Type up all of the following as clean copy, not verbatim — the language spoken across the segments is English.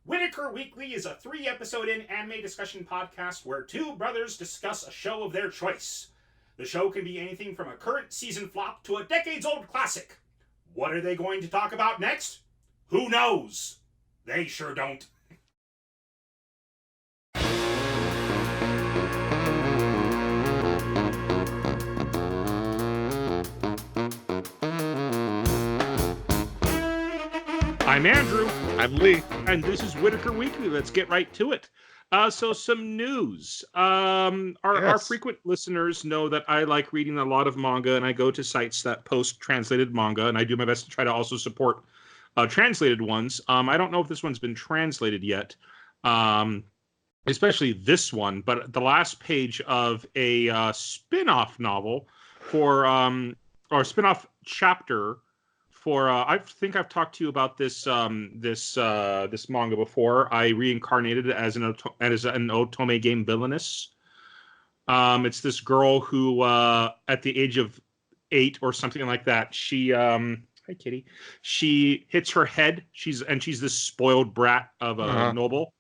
Whitttaker Weekly is a 3-episode anime discussion podcast where two brothers discuss a show of their choice. The show can be anything from a current season flop to a decades-old classic. What are they going to talk about next? Who knows? They sure don't. I'm Andrew. I'm Lee. And this is Whitttaker Weekly. Let's get right to it. So some news. Our frequent listeners know that I like reading a lot of manga, and I go to sites that post translated manga, and I do my best to try to also support translated ones. I don't know if this one's been translated yet, especially this one, but the last page of a spin-off novel for, or spin-off chapter for, I think I've talked to you about this this manga before. I reincarnated as an otome game villainess. It's this girl who, at the age of 8 or something like that, she hi kitty, she hits her head. She's this spoiled brat of a noble.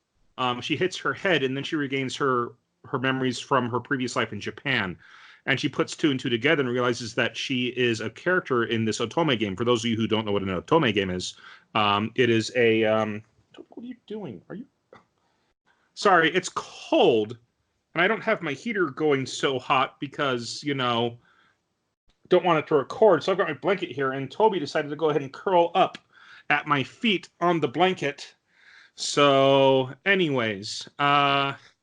She hits her head, and then she regains her memories from her previous life in Japan. And she puts 2 and 2 together and realizes that she is a character in this otome game. For those of you who don't know what an otome game is, it is a... what are you doing? Are you... Sorry, it's cold, and I don't have my heater going so hot because, you know, don't want it to record. So I've got my blanket here, and Toby decided to go ahead and curl up at my feet on the blanket. So, anyways...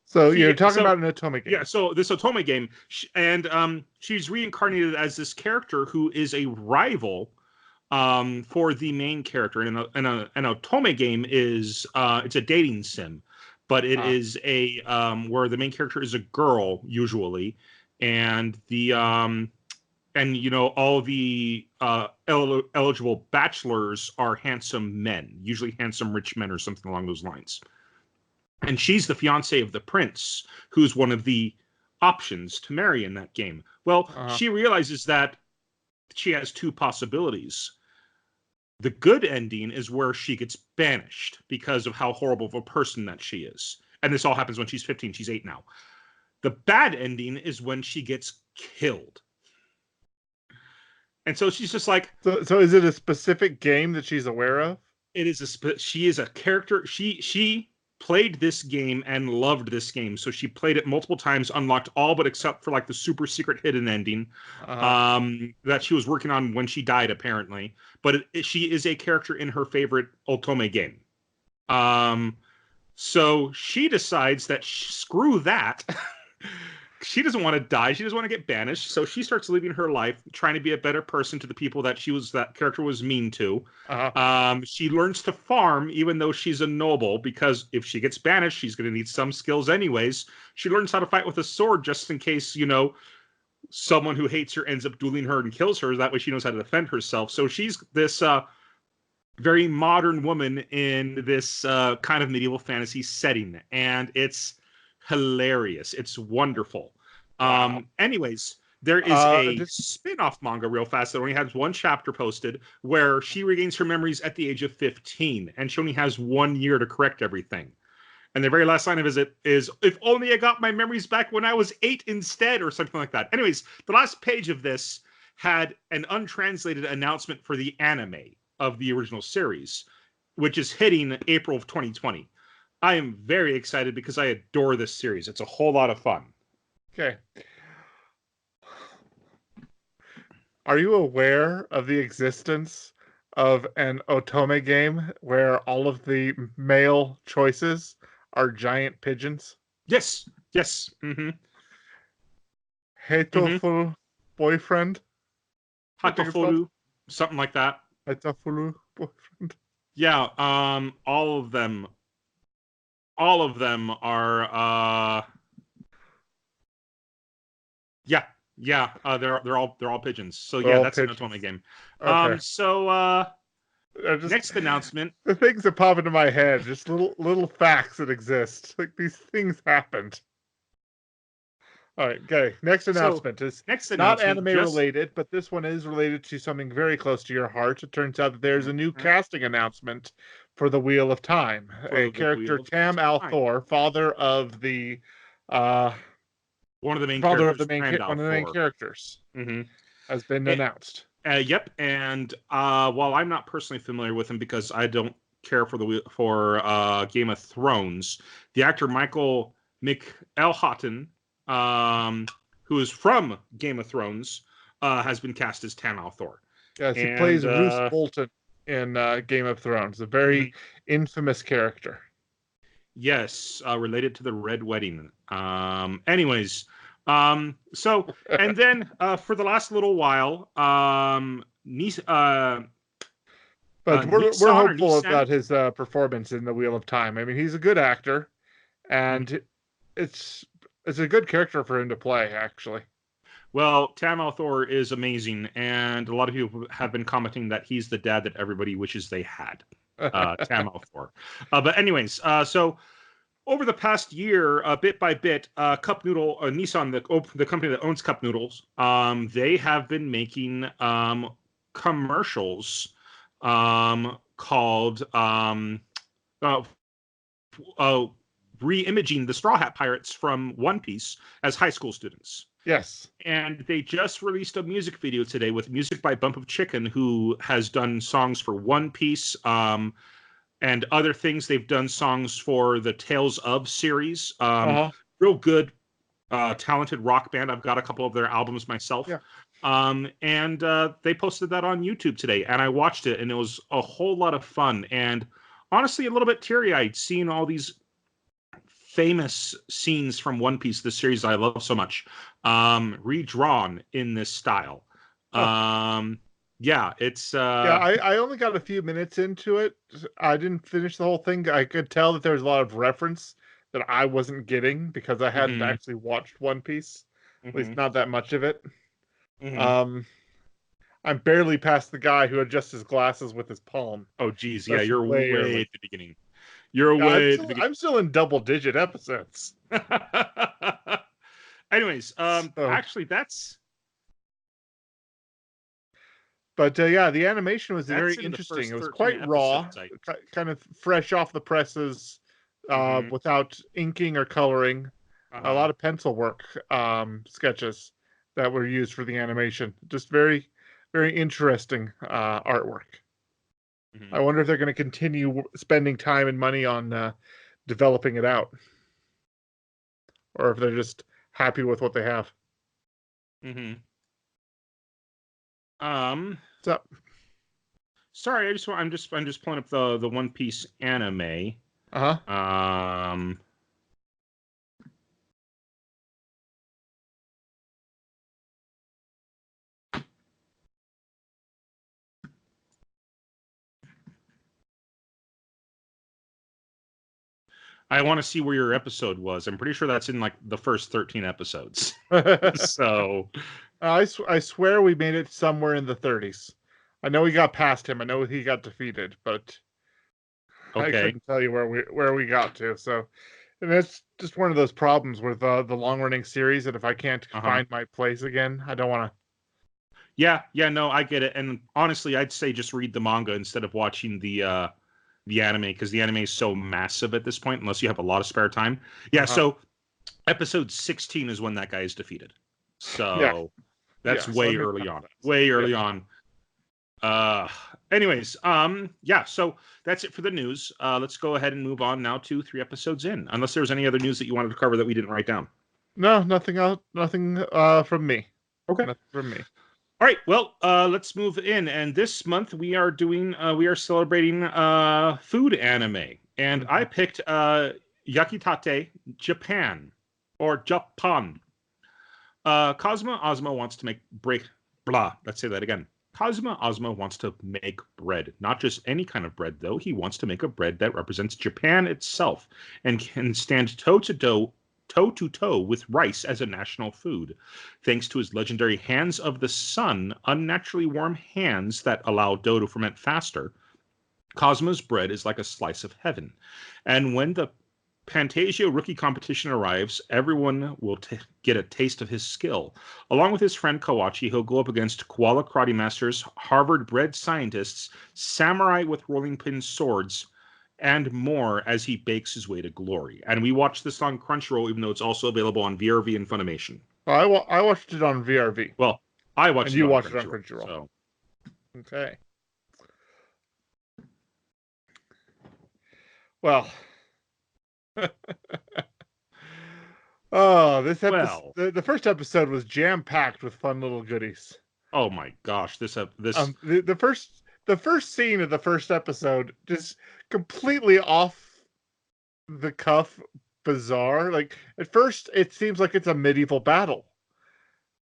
So you're talking about an otome game. Yeah, so this otome game, and she's reincarnated as this character who is a rival for the main character. And an otome game is it's a dating sim, but it is a where the main character is a girl usually, and the and you know all the eligible bachelors are handsome men, usually handsome rich men or something along those lines. And she's the fiance of the prince, who's one of the options to marry in that game. Well, she realizes that she has 2 possibilities. The good ending is where she gets banished because of how horrible of a person that she is. And this all happens when she's 15. She's 8 now. The bad ending is when she gets killed. And so she's just like... So is it a specific game that she's aware of? It is she is a character. She played this game and loved this game, so she played it multiple times, unlocked all but except for like the super secret hidden ending that she was working on when she died apparently. But she is a character in her favorite otome game. So she decides that screw that. She doesn't want to die. She doesn't want to get banished. So she starts living her life, trying to be a better person to the people that that character was mean to. She learns to farm, even though she's a noble, because if she gets banished, she's going to need some skills anyways. She learns how to fight with a sword just in case, you know, someone who hates her ends up dueling her and kills her. That way she knows how to defend herself. So she's this very modern woman in this kind of medieval fantasy setting. And it's hilarious. It's wonderful. Wow. Anyways, there is a spin-off manga real fast that only has 1 chapter posted where she regains her memories at the age of 15, and she only has 1 year to correct everything. And the very last line of it is, if only I got my memories back when I was 8 instead, or something like that. Anyways, the last page of this had an untranslated announcement for the anime of the original series, which is hitting April of 2020. I am very excited because I adore this series. It's a whole lot of fun. Okay. Are you aware of the existence of an otome game where all of the male choices are giant pigeons? Yes. Yes. Mm-hmm. Hatoful boyfriend? Hatofulu. Something like that. Hatofulu boyfriend. Yeah. All of them are they're all pigeons. So yeah, that's pigeons. An otome game. Okay. Next announcement. The things that pop into my head, just little facts that exist. Like these things happened. All right, okay. Next announcement is not anime related, but this one is related to something very close to your heart. It turns out that there's a new casting announcement for the Wheel of Time. For A the character, Wheel of Tam Time. Althor, father of the uh, One of the main characters, Grand one of the main Althor. characters, Mm-hmm. has been announced. Yep, and while I'm not personally familiar with him because I don't care for Game of Thrones, the actor Michael McElhatton, who is from Game of Thrones, has been cast as Tam Althor. Yes, he And plays Roose Bolton in Game of Thrones, a very infamous character. Yes, related to the Red Wedding. Anyways, so and then for the last little while, But we're hopeful Nissan. about his performance in the Wheel of Time. I mean, he's a good actor, and it's a good character for him to play, actually. Well, Tam Althor is amazing, and a lot of people have been commenting that he's the dad that everybody wishes they had, Tam Althor. But anyways, so over the past year, bit by bit, Cup Noodle, Nissan, the company that owns Cup Noodles, they have been making commercials called re-imaging the Straw Hat Pirates from One Piece as high school students. Yes. And they just released a music video today with music by Bump of Chicken, who has done songs for One Piece and other things. They've done songs for the Tales of series. Real good, talented rock band. I've got a couple of their albums myself. Yeah. And they posted that on YouTube today, and I watched it, and it was a whole lot of fun. And honestly, a little bit teary-eyed seeing all these famous scenes from One Piece, the series I love so much, redrawn in this style. Yeah, it's I only got a few minutes into it. I didn't finish the whole thing. I could tell that there was a lot of reference that I wasn't getting because I hadn't actually watched One Piece, at least not that much of it. I'm barely past the guy who adjusts his glasses with his palm. Oh geez, yeah, you're way at the beginning. I'm still in double-digit episodes. Anyways, actually, that's. But yeah, the animation was very interesting. It was quite raw, kind of fresh off the presses, without inking or coloring. A lot of pencil work sketches that were used for the animation. Just very, very interesting artwork. I wonder if they're going to continue spending time and money on developing it out, or if they're just happy with what they have. What's up? Sorry, I'm just pulling up the One Piece anime. I want to see where your episode was. I'm pretty sure that's in like the first 13 episodes. So I swear we made it somewhere in the 30s. I know we got past him. I know he got defeated, but I couldn't tell you where we got to. So, and that's just one of those problems with the long running series. That if I can't find my place again, I don't want to. Yeah, no, I get it. And honestly, I'd say just read the manga instead of watching the anime, because the anime is so massive at this point, unless you have a lot of spare time. Yeah, so episode 16 is when that guy is defeated. So that's way early on. Way early on. Anyways, yeah, so that's it for the news. Let's go ahead and move on now to 3 episodes in. Unless there was any other news that you wanted to cover that we didn't write down. No, nothing else. Nothing from me. Okay. Nothing from me. All right, well, let's move in. And this month we are celebrating food anime. And I picked Yakitate, Japan. Kazuma Ozma wants to make let's say that again. Kazuma Ozma wants to make bread. Not just any kind of bread, though. He wants to make a bread that represents Japan itself and can stand toe-to-toe with rice as a national food. Thanks to his legendary Hands of the Sun, unnaturally warm hands that allow dough to ferment faster, Kazuma's bread is like a slice of heaven. And when the Pantasio rookie competition arrives, everyone will get a taste of his skill. Along with his friend Kawachi, he'll go up against koala karate masters, Harvard-bred scientists, samurai with rolling pin swords, and more as he bakes his way to glory. And we watched this on Crunchyroll, even though it's also available on VRV and Funimation. I watched it on VRV. Well, I watched and it you on watched Crunchyroll, it on Crunchyroll. So. Okay. Well. Oh, this episode, the first episode was jam-packed with fun little goodies. Oh my gosh, the first scene of the first episode just completely off the cuff, bizarre. Like at first it seems like it's a medieval battle.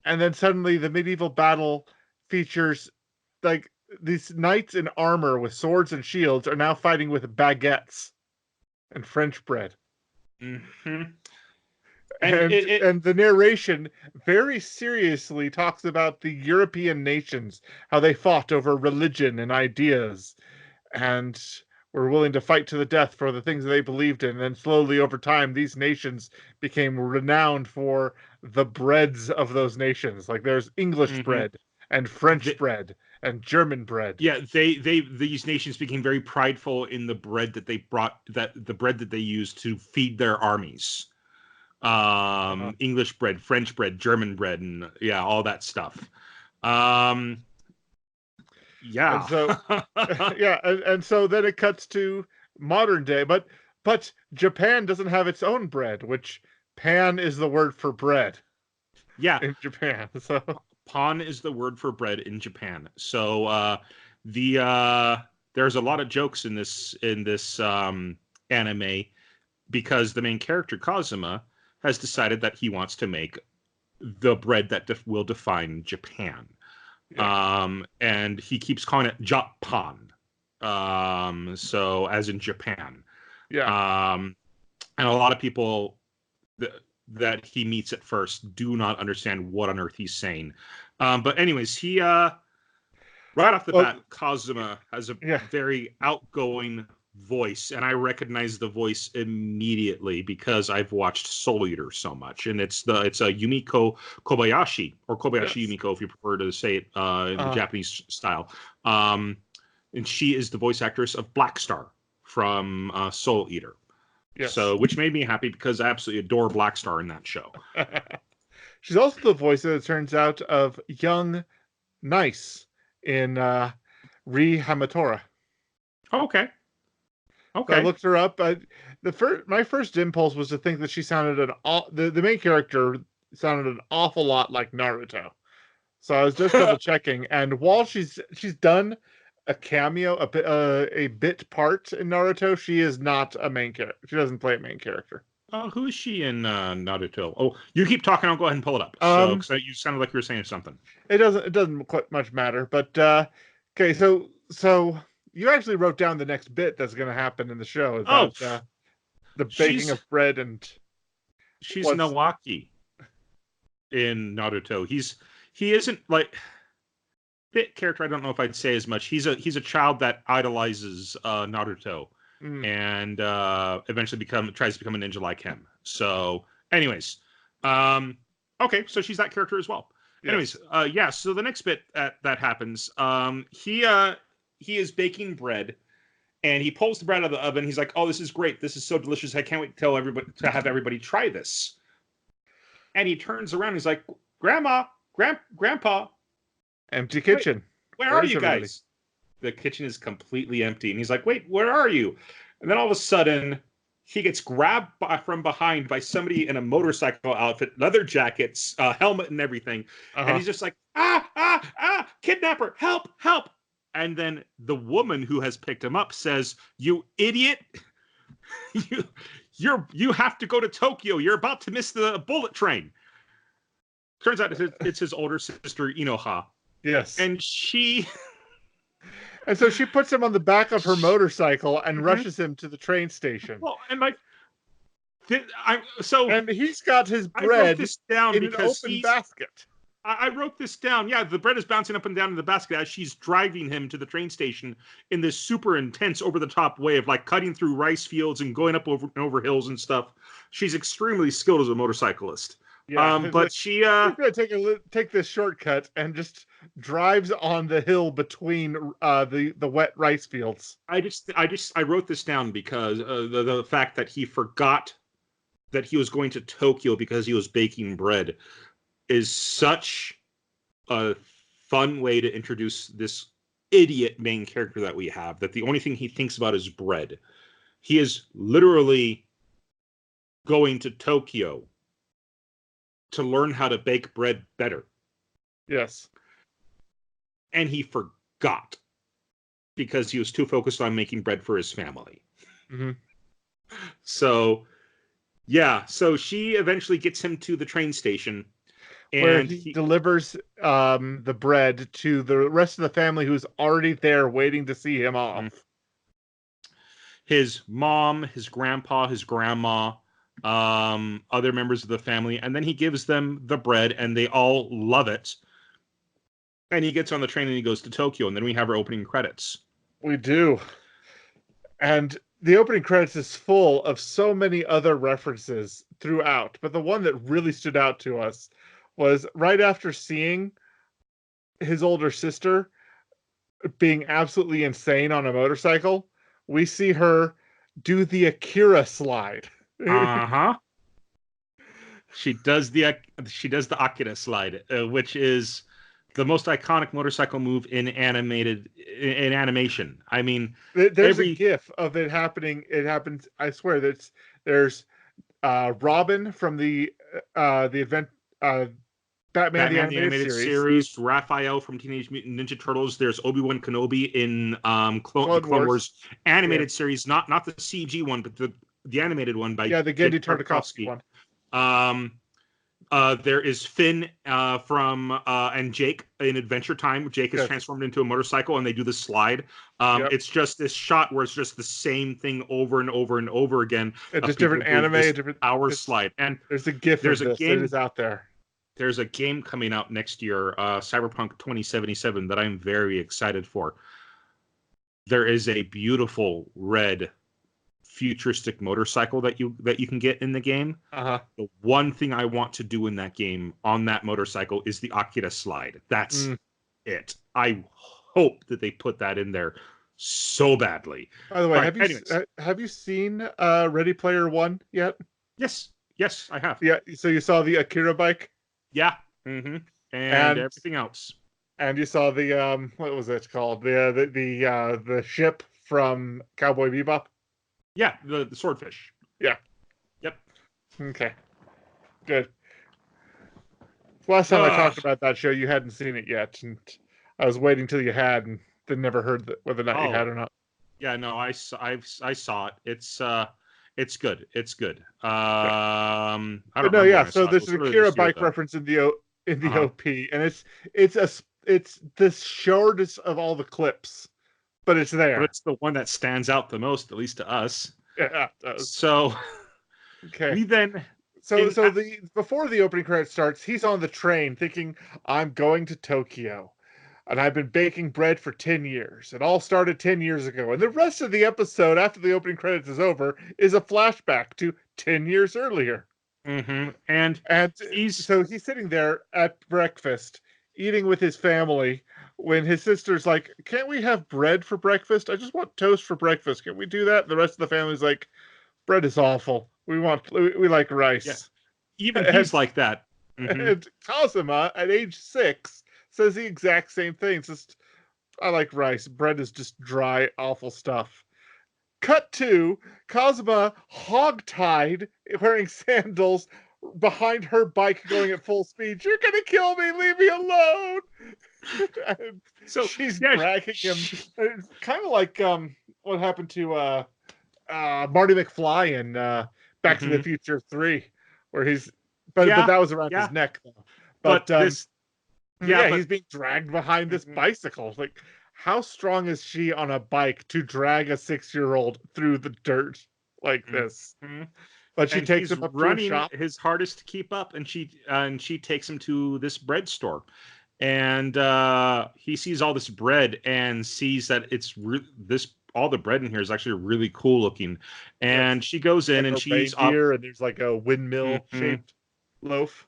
And then suddenly the medieval battle features like these knights in armor with swords and shields are now fighting with baguettes and French bread. Mm-hmm. And the narration very seriously talks about the European nations, how they fought over religion and ideas, and were willing to fight to the death for the things that they believed in. And slowly over time, these nations became renowned for the breads of those nations. Like there's English bread and French bread and German bread. Yeah, these nations became very prideful in the bread that they brought, the bread that they used to feed their armies. English bread, French bread, German bread, and all that stuff. And so and so then it cuts to modern day, but Japan doesn't have its own bread, which pan is the word for bread. Yeah, in Japan. So pan is the word for bread in Japan. So there's a lot of jokes in this anime because the main character Kazuma has decided that he wants to make the bread that will define Japan. Yeah. And he keeps calling it Japan. So as in Japan. Yeah. And a lot of people that he meets at first do not understand what on earth he's saying. But anyways, he right off the bat, Kazuma has a very outgoing voice, and I recognize the voice immediately because I've watched Soul Eater so much, and it's a Yumiko Kobayashi, or Kobayashi Yumiko if you prefer to say it in the Japanese style. And she is the voice actress of Black Star from Soul Eater. Yes. So, which made me happy because I absolutely adore Black Star in that show. She's also the voice, as it turns out, of young Nice in Ri Hamatora. Oh, okay. So I looked her up. My first impulse was to think that she sounded the main character sounded an awful lot like Naruto. So I was just double checking, and while she's done a cameo, a bit part in Naruto, she is not a main character. She doesn't play a main character. Who is she in Naruto? Oh, you keep talking. I'll go ahead and pull it up. So you sounded like you were saying something. It doesn't quite much matter. But okay, so you actually wrote down the next bit that's going to happen in the show about the baking of bread, and she's Nawaki in Naruto. He isn't like bit character. I don't know if I'd say as much. He's a child that idolizes Naruto. And eventually tries to become a ninja like him. So, anyways, okay, so she's that character as well. Yes. Anyways, so the next bit that happens, he is baking bread, and he pulls the bread out of the oven. He's like, "Oh, this is great! This is so delicious! I can't wait to have everybody try this." And he turns around. He's like, "Grandma, Grandpa, empty kitchen. Where are you guys?" The kitchen is completely empty. And he's like, "Wait, where are you?" And then all of a sudden, he gets grabbed from behind by somebody in a motorcycle outfit, leather jackets, helmet and everything. And he's just like, kidnapper, help, help. And then the woman who has picked him up says, "You idiot. You have to go to Tokyo. You're about to miss the bullet train." Turns out it's his older sister, Inoha. Yes. And she... And so she puts him on the back of her motorcycle and rushes him to the train station. Well, and like, and he's got his bread in an open basket. I wrote this down. Yeah, the bread is bouncing up and down in the basket as she's driving him to the train station in this super intense, over-the-top way of like cutting through rice fields and going up over hills and stuff. She's extremely skilled as a motorcyclist. Yeah, but she she's gonna take this shortcut and just drives on the hill between the wet rice fields. I wrote this down because the fact that he forgot that he was going to Tokyo because he was baking bread is such a fun way to introduce this idiot main character that we have, that the only thing he thinks about is bread. He is literally going to Tokyo to learn how to bake bread better. Yes. And he forgot because he was too focused on making bread for his family. Mm-hmm. So, yeah. So she eventually gets him to the train station. And where he delivers the bread to the rest of the family who's already there waiting to see him off. Mm-hmm. His mom, his grandpa, his grandma, other members of the family, and then he gives them the bread, and they all love it. And he gets on the train and he goes to Tokyo, and then we have our opening credits. We do. And the opening credits is full of so many other references throughout, but the one that really stood out to us was right after seeing his older sister being absolutely insane on a motorcycle, we see her do the Akira slide. Uh-huh. She does the Akira slide, which is the most iconic motorcycle move in animation. I mean, there's a GIF of it happening. It happens. I swear. There's Robin from the event. Batman the Animated Series. Raphael from Teenage Mutant Ninja Turtles. There's Obi-Wan Kenobi in Clone Wars animated series, not the CG one, but the animated one by the Genndy Tartakovsky one. There is Finn from and Jake in Adventure Time. Jake is transformed into a motorcycle, and they do the slide. It's just this shot where it's just the same thing over and over and over again. Just different anime, different hour slide. And there's a GIF. There's a game that is out there. There's a game coming out next year, Cyberpunk 2077, that I'm very excited for. There is a beautiful red futuristic motorcycle that you can get in the game. Uh-huh. The one thing I want to do in that game on that motorcycle is the Akira slide. That's it. I hope that they put that in there so badly. By the way, have you seen Ready Player One yet? Yes, I have. Yeah, so you saw the Akira bike? Yeah. Mm-hmm. And everything else. And you saw the what was it called? The ship from Cowboy Bebop? Yeah, the swordfish. Yeah. Yep. Okay. Good. Last time I talked about that show, you hadn't seen it yet, and I was waiting till you had, and then never heard whether or not you had or not. Yeah, no, I saw it. It's good. It's good. I don't know. Yeah, so there's an Akira bike reference in the OP, and it's the shortest of all the clips, but it's there. But it's the one that stands out the most, at least to us. Yeah, it does. So, okay. We then. Before the opening credits starts, he's on the train thinking, "I'm going to Tokyo. And I've been baking bread for 10 years. It all started 10 years ago." And the rest of the episode, after the opening credits is over, is a flashback to 10 years earlier. Mm-hmm. And he's sitting there at breakfast, eating with his family, when his sister's like, "Can't we have bread for breakfast? I just want toast for breakfast. Can we do that?" And the rest of the family's like, "Bread is awful. We like rice." Yeah. Even he's like that. Mm-hmm. And Kazuma, at age 6, says the exact same thing. It's just, "I like rice. Bread is just dry, awful stuff." Cut to Kazuma hog-tied, wearing sandals, behind her bike going at full speed. "You're gonna kill me. Leave me alone." So she's dragging him. It's kind of like what happened to Marty McFly in Back to the Future 3, where he's but that was around his neck though. But he's being dragged behind this bicycle. Like, how strong is she on a bike to drag a 6-year-old through the dirt like this? But she takes him up running to a shop. His hardest to keep up, and she takes him to this bread store, and he sees all this bread and sees that it's all the bread in here is actually really cool looking, and she goes in and she's here, and there's like a windmill shaped loaf.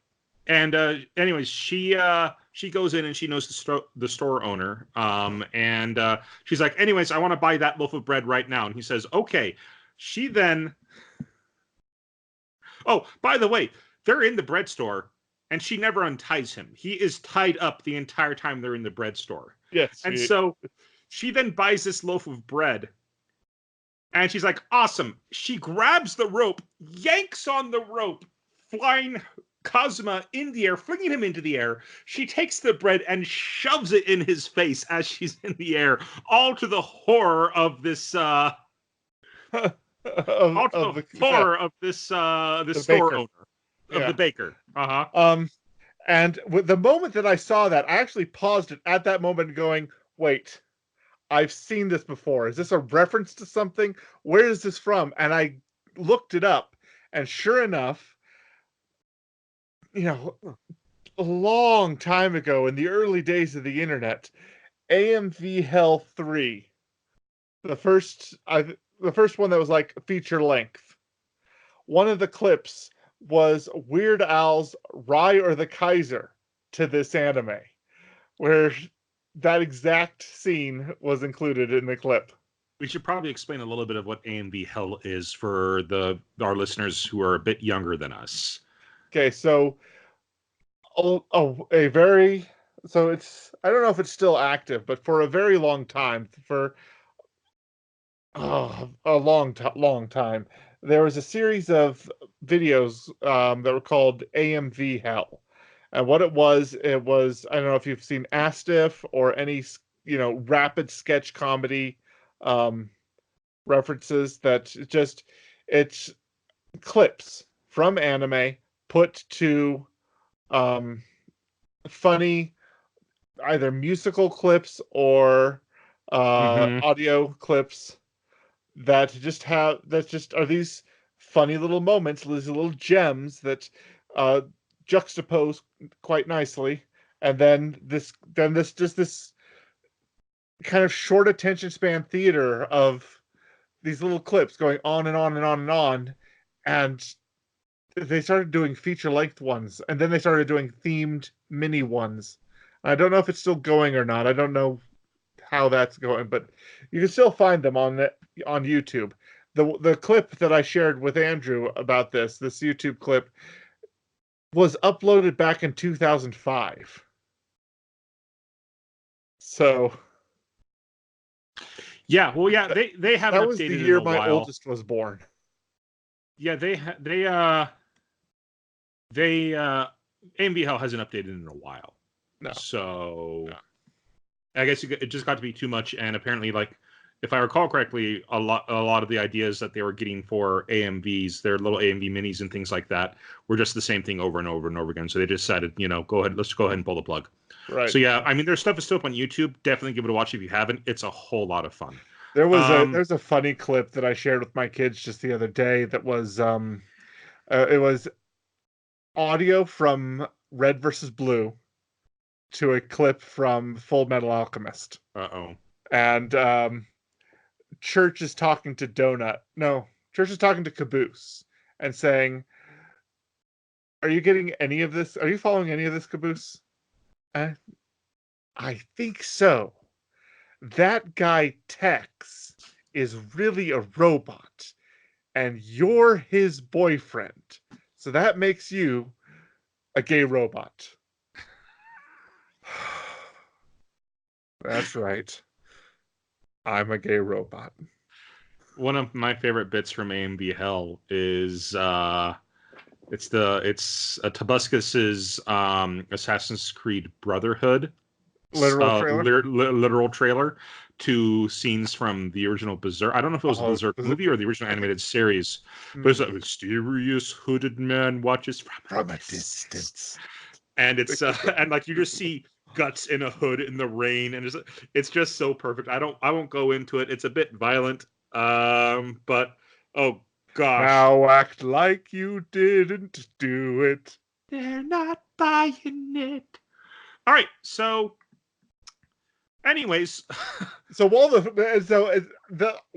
And anyways, she goes in and she knows the store owner. And she's like, anyways, I want to buy that loaf of bread right now. And he says, okay. She then, oh, by the way, they're in the bread store, and she never unties him. He is tied up the entire time they're in the bread store. Yes. And so she then buys this loaf of bread, and she's like, awesome. She grabs the rope, yanks on the rope, flying Kazuma in the air, flinging him into the air. She takes the bread and shoves it in his face as she's in the air, all to the horror of this horror of this store owner of the baker. And with the moment that I saw that, I actually paused it at that moment going, wait, I've seen this before. Is this a reference to something? Where is this from? And I looked it up, and sure enough, a long time ago in the early days of the internet, AMV Hell 3, the first one that was like feature length, one of the clips was Weird Al's Rai or the Kaiser to this anime, where that exact scene was included in the clip. We should probably explain a little bit of what AMV Hell is for our listeners who are a bit younger than us. Okay, so it's, I don't know if it's still active, but for a very long time, a long time, there was a series of videos that were called AMV Hell. And what it was, I don't know if you've seen Astiff or any, rapid sketch comedy references, that it's clips from anime put to funny either musical clips or audio clips that just are these funny little moments, these little gems that juxtapose quite nicely, and then this kind of short attention span theater of these little clips going on and on and on and on, and they started doing feature length ones, and then they started doing themed mini ones. I don't know if it's still going or not. I don't know how that's going, but you can still find them on YouTube. The clip that I shared with Andrew about this YouTube clip was uploaded back in 2005. So yeah, well, yeah, they haven't updated. That was the year my oldest was born. Yeah, AMV Hell hasn't updated in a while. No. So I guess it just got to be too much, and apparently, like, if I recall correctly, a lot of the ideas that they were getting for AMVs, their little AMV minis and things like that, were just the same thing over and over and over again. So they decided, let's go ahead and pull the plug. Right. So yeah, I mean, their stuff is still up on YouTube. Definitely give it a watch if you haven't. It's a whole lot of fun. There's a funny clip that I shared with my kids just the other day that was it was audio from Red versus Blue to a clip from Full Metal Alchemist. And Church is talking to Church is talking to Caboose and saying, are you getting any of this? Are you following any of this, Caboose? I think so. That guy Tex is really a robot, and you're his boyfriend. So that makes you a gay robot. That's right. I'm a gay robot. One of my favorite bits from AMV Hell is it's Tobuscus's Assassin's Creed Brotherhood literal trailer to scenes from the original Berserk. I don't know if it was the Berserk movie or the original animated series, but it's a mysterious hooded man watches from a distance. And it's and like you just see guts in a hood in the rain, and it's just so perfect. I won't go into it. It's a bit violent, but oh gosh. Now act like you didn't do it. They're not buying it. All right, so anyways, so while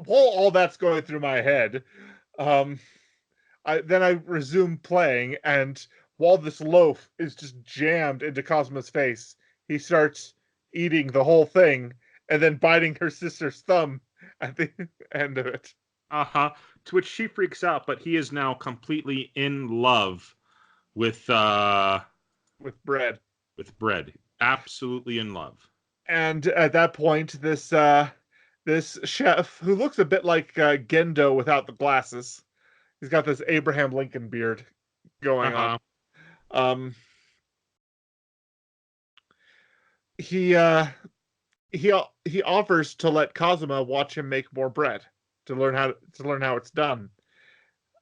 all that's going through my head, I resume playing, and while this loaf is just jammed into Cosmo's face, he starts eating the whole thing and then biting her sister's thumb at the end of it. To which she freaks out, but he is now completely in love with bread. With bread. Absolutely in love. And at that point, this chef, who looks a bit like Gendo without the glasses, he's got this Abraham Lincoln beard going on. He offers to let Kazuma watch him make more bread to learn how it's done.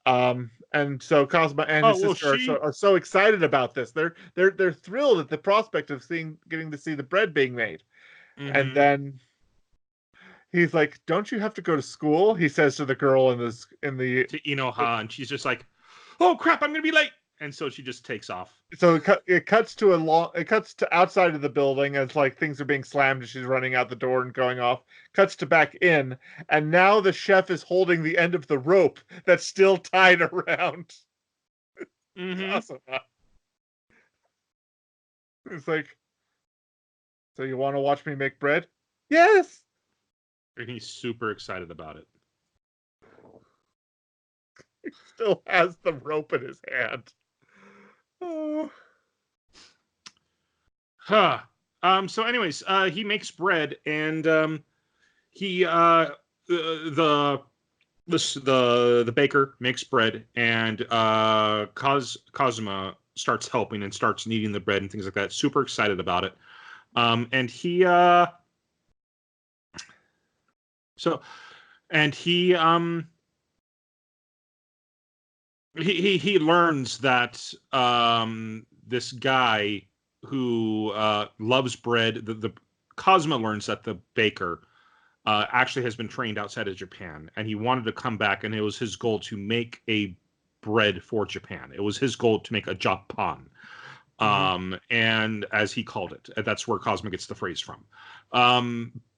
And so Kazuma and his sister are so excited about this. They're thrilled at the prospect of getting to see the bread being made. Mm-hmm. And then he's like, "Don't you have to go to school?" He says to the girl to Inoha, and she's just like, "Oh crap, I'm gonna be late." And so she just takes off. So it cuts to outside of the building as like things are being slammed and she's running out the door and going off. Cuts to back in, and now the chef is holding the end of the rope that's still tied around. Mm-hmm. Awesome. It's like, so you want to watch me make bread? Yes. And he's super excited about it. He still has the rope in his hand. Oh. So anyways, he makes bread, and the baker makes bread, and Kazuma starts helping and starts kneading the bread and things like that. Super excited about it. And he learns that this guy who loves bread, the Cosmo learns that the baker actually has been trained outside of Japan, and he wanted to come back, and it was his goal to make a bread for Japan. It was his goal to make a Japan, and as he called it, that's where Cosmo gets the phrase from.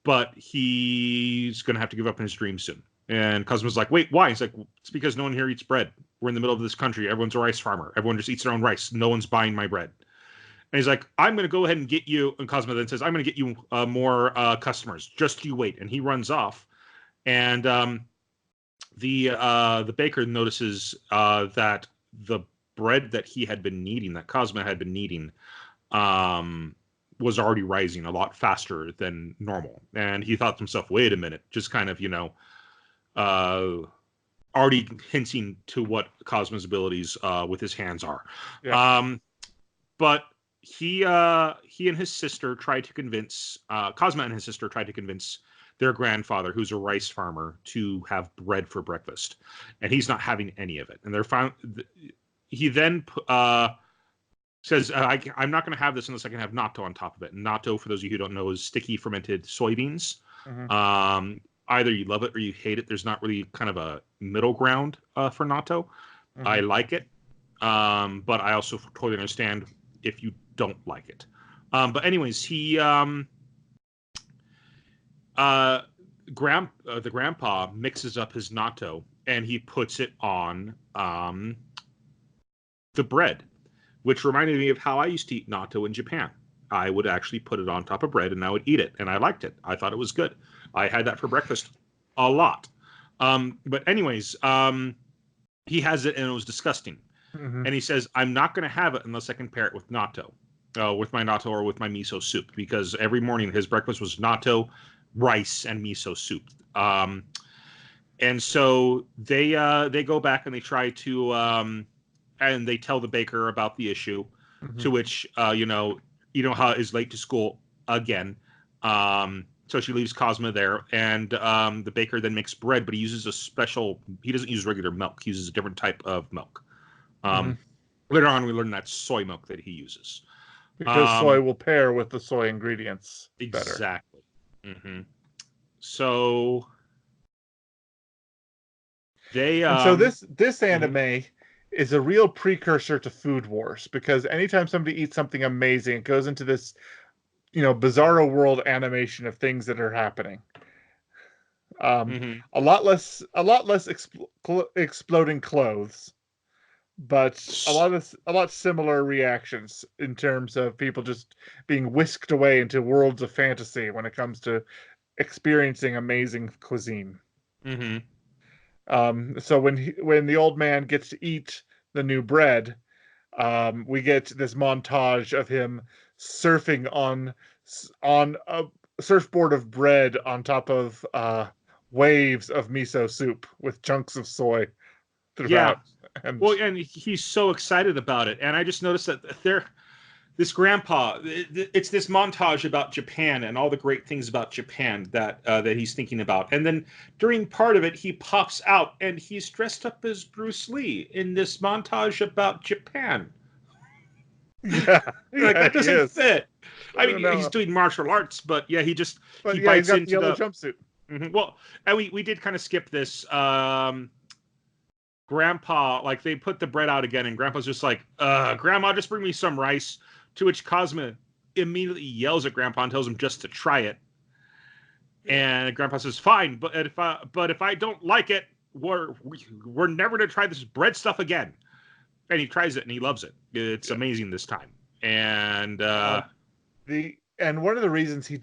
But he's going to have to give up on his dream soon. And Cosmo's like, "Wait, why?" He's like, "It's because no one here eats bread. We're in the middle of this country. Everyone's a rice farmer. Everyone just eats their own rice. No one's buying my bread." And he's like, "I'm going to go ahead and get you." And Cosmo then says, "I'm going to get you more customers. Just you wait." And he runs off. And the baker notices that the bread that he had been kneading, that Cosmo had been kneading, was already rising a lot faster than normal. And he thought to himself, "Wait a minute," just kind of, already hinting to what Cosmo's abilities with his hands are. Yeah. But he and his sister tried to convince Cosmo and his sister tried to convince their grandfather, who's a rice farmer, to have bread for breakfast, and he's not having any of it. And he then says, "I'm not going to have this unless I can have natto on top of it." And natto, for those of you who don't know, is sticky fermented soybeans. Mm-hmm. Either you love it or you hate it. There's not really kind of a middle ground for natto. Mm-hmm. I like it, but I also totally understand if you don't like it. But anyways, the grandpa mixes up his natto and he puts it on the bread, which reminded me of how I used to eat natto in Japan. I would actually put it on top of bread and I would eat it, and I liked it. I thought it was good. I had that for breakfast a lot. But anyways, he has it and it was disgusting. Mm-hmm. And he says, "I'm not going to have it unless I can pair it with natto, with my natto or with my miso soup," because every morning his breakfast was natto, rice, and miso soup. And so they go back and they try to, and they tell the baker about the issue, mm-hmm. to which, Inoha is late to school again. So she leaves Cosmo there, and the baker then makes bread, but he uses he doesn't use regular milk. He uses a different type of milk. Mm-hmm. Later on, we learn that's soy milk that he uses. Because soy will pair with the soy ingredients better. Exactly. Mm-hmm. So so this anime mm-hmm. is a real precursor to Food Wars, because anytime somebody eats something amazing, it goes into this, bizarro world animation of things that are happening. Mm-hmm. A lot less exploding clothes, but a lot similar reactions in terms of people just being whisked away into worlds of fantasy when it comes to experiencing amazing cuisine. So when the old man gets to eat the new bread, we get this montage of him surfing on a surfboard of bread on top of waves of miso soup with chunks of soy throughout. And he's so excited about it. And I just noticed that this grandpa, it's this montage about Japan and all the great things about Japan that he's thinking about. And then during part of it, he pops out and he's dressed up as Bruce Lee in this montage about Japan. Yeah, like that doesn't fit. I mean, he's doing martial arts, but yeah, he bites into the yellow jumpsuit. Well, and we did kind of skip this. Grandpa, like they put the bread out again, and Grandpa's just like, Grandma, just bring me some rice. To which Cosma immediately yells at Grandpa and tells him just to try it. And Grandpa says, "Fine, but if I don't like it, we're never gonna try this bread stuff again." And he tries it and he loves it. It's amazing this time. And one of the reasons he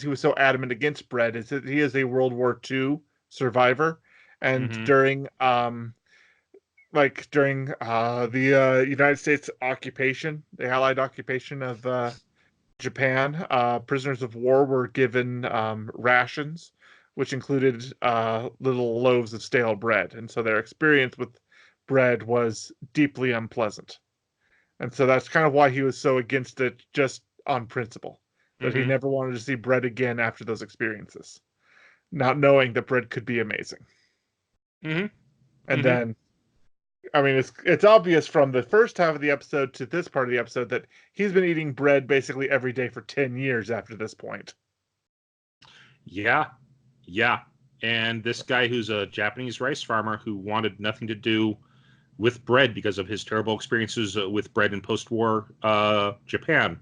was so adamant against bread is that he is a World War II survivor, and during the United States occupation, the Allied occupation of Japan, prisoners of war were given rations, which included little loaves of stale bread, and so their experience with bread was deeply unpleasant. And so that's kind of why he was so against it, just on principle, that he never wanted to see bread again after those experiences, not knowing that bread could be amazing. And then, I mean, it's obvious from the first half of the episode to this part of the episode that he's been eating bread basically every day for 10 years after this point. Yeah. And this guy who's a Japanese rice farmer who wanted nothing to do with bread because of his terrible experiences with bread in post-war Japan,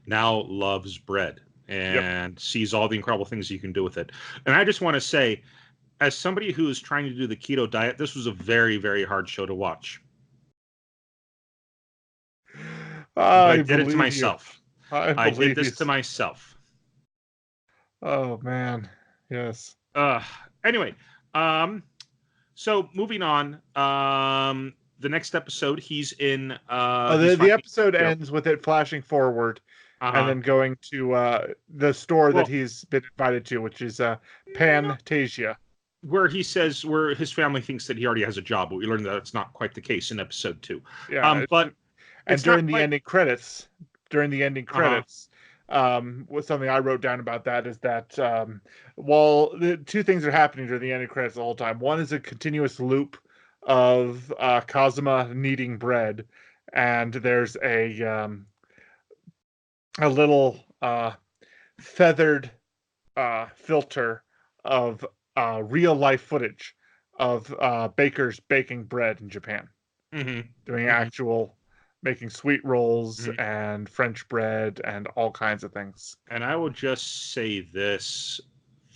now loves bread and sees all the incredible things you can do with it. And I just want to say, as somebody who is trying to do the keto diet, this was a very, very hard show to watch. I did it to myself. I did this to myself. Oh, man. Yes. Anyway, so moving on, the next episode, he's in... the episode ends with it flashing forward and then going to the store that he's been invited to, which is Pantasia. Where he says his family thinks that he already has a job, but we learned that it's not quite the case in episode 2. Yeah, during the ending credits, was something I wrote down about that is that while the two things are happening during the ending credits the whole time, one is a continuous loop of Kazuma kneading bread, and there's a little feathered filter of real life footage of bakers baking bread in Japan, doing actual making sweet rolls and French bread and all kinds of things. And I will just say this,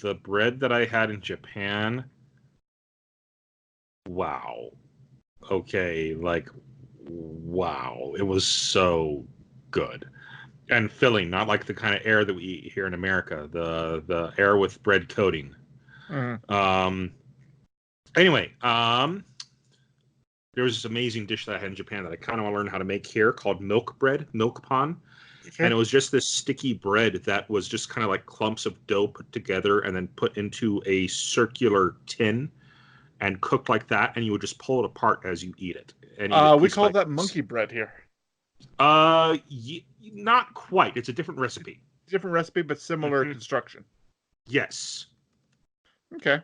the bread that I had in Japan, wow. Okay, like, wow. It was so good. And filling, not like the kind of air that we eat here in America, the air with bread coating. Anyway, there was this amazing dish that I had in Japan that I kind of want to learn how to make here called milk pan. And it was just this sticky bread that was just kind of like clumps of dough put together and then put into a circular tin and cooked like that, and you would just pull it apart as you eat it. And we call that monkey bread here. Not quite. It's a different recipe. Different recipe, but similar construction. Yes. Okay.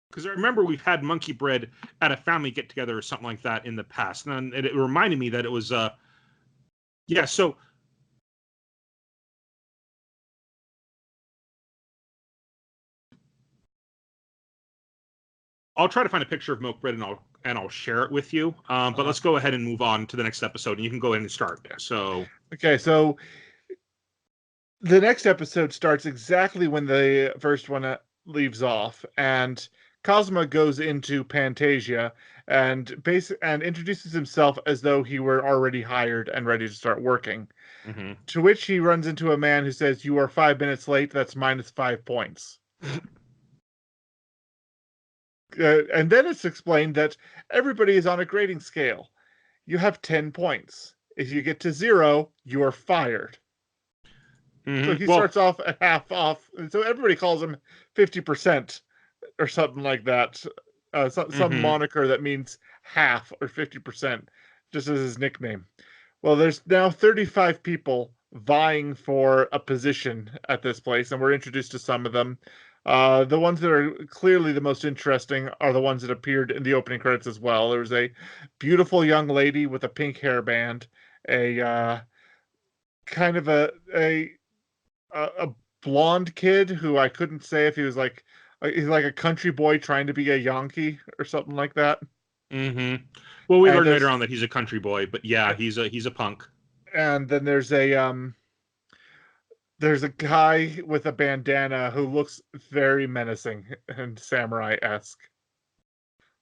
Because I remember we've had monkey bread at a family get-together or something like that in the past. And it reminded me that it was... so... I'll try to find a picture of milk bread and I'll share it with you. But let's go ahead and move on to the next episode, and you can go ahead and start. So... Okay, so... the next episode starts exactly when the first one leaves off, and Kazuma goes into Pantasia and introduces himself as though he were already hired and ready to start working. Mm-hmm. To which he runs into a man who says, "You are 5 minutes late. That's -5 points." And then it's explained that everybody is on a grading scale. You have 10 points. If you get to 0, you are fired. Mm-hmm. So he starts off at half off. And so everybody calls him 50% or something like that. Some moniker that means half or 50%, just as his nickname. Well, there's now 35 people vying for a position at this place, and we're introduced to some of them. The ones that are clearly the most interesting are the ones that appeared in the opening credits as well. There was a beautiful young lady with a pink hairband, a kind of a blonde kid who I couldn't say if he was like he's like a country boy trying to be a Yankee or something like that. Mm-hmm. Well, we learn later on that he's a country boy, but yeah, he's a punk. And then there's a guy with a bandana who looks very menacing and samurai-esque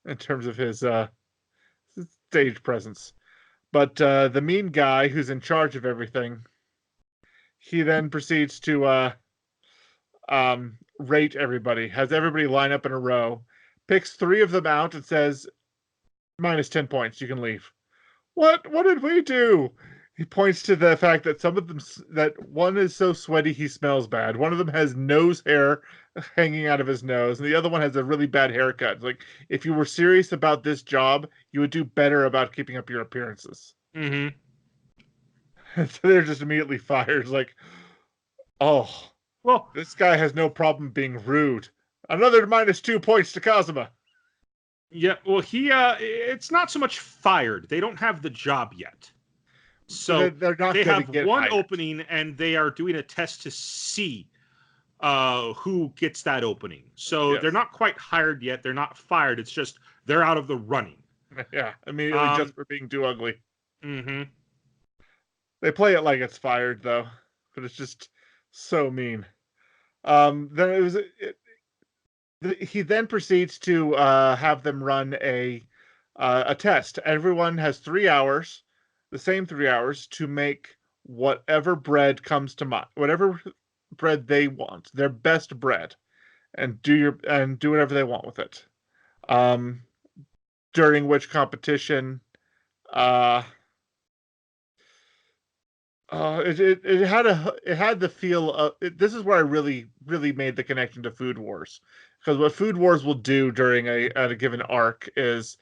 in terms of his stage presence. But the mean guy who's in charge of everything, he then proceeds to rate everybody, has everybody line up in a row, picks 3 of them out and says, -10 points, you can leave. What did we do? He points to the fact that some of them, that one is so sweaty he smells bad. One of them has nose hair hanging out of his nose, and the other one has a really bad haircut. Like, if you were serious about this job, you would do better about keeping up your appearances. Mm-hmm. So they're just immediately fired. Like, oh, well, this guy has no problem being rude. Another -2 points to Kazuma. Yeah, well, it's not so much fired. They don't have the job yet. So they have one opening, and they are doing a test to see who gets that opening. So they're not quite hired yet. They're not fired. It's just they're out of the running. Yeah, immediately just for being too ugly. Mm-hmm. They play it like it's fired, though, but it's just so mean. Then he then proceeds to have them run a test. Everyone has 3 hours, the same 3 hours, to make whatever bread comes to mind, whatever bread they want, their best bread, and do whatever they want with it. During which competition, it had the feel of this is where I really made the connection to Food Wars, because what Food Wars will do during a given arc is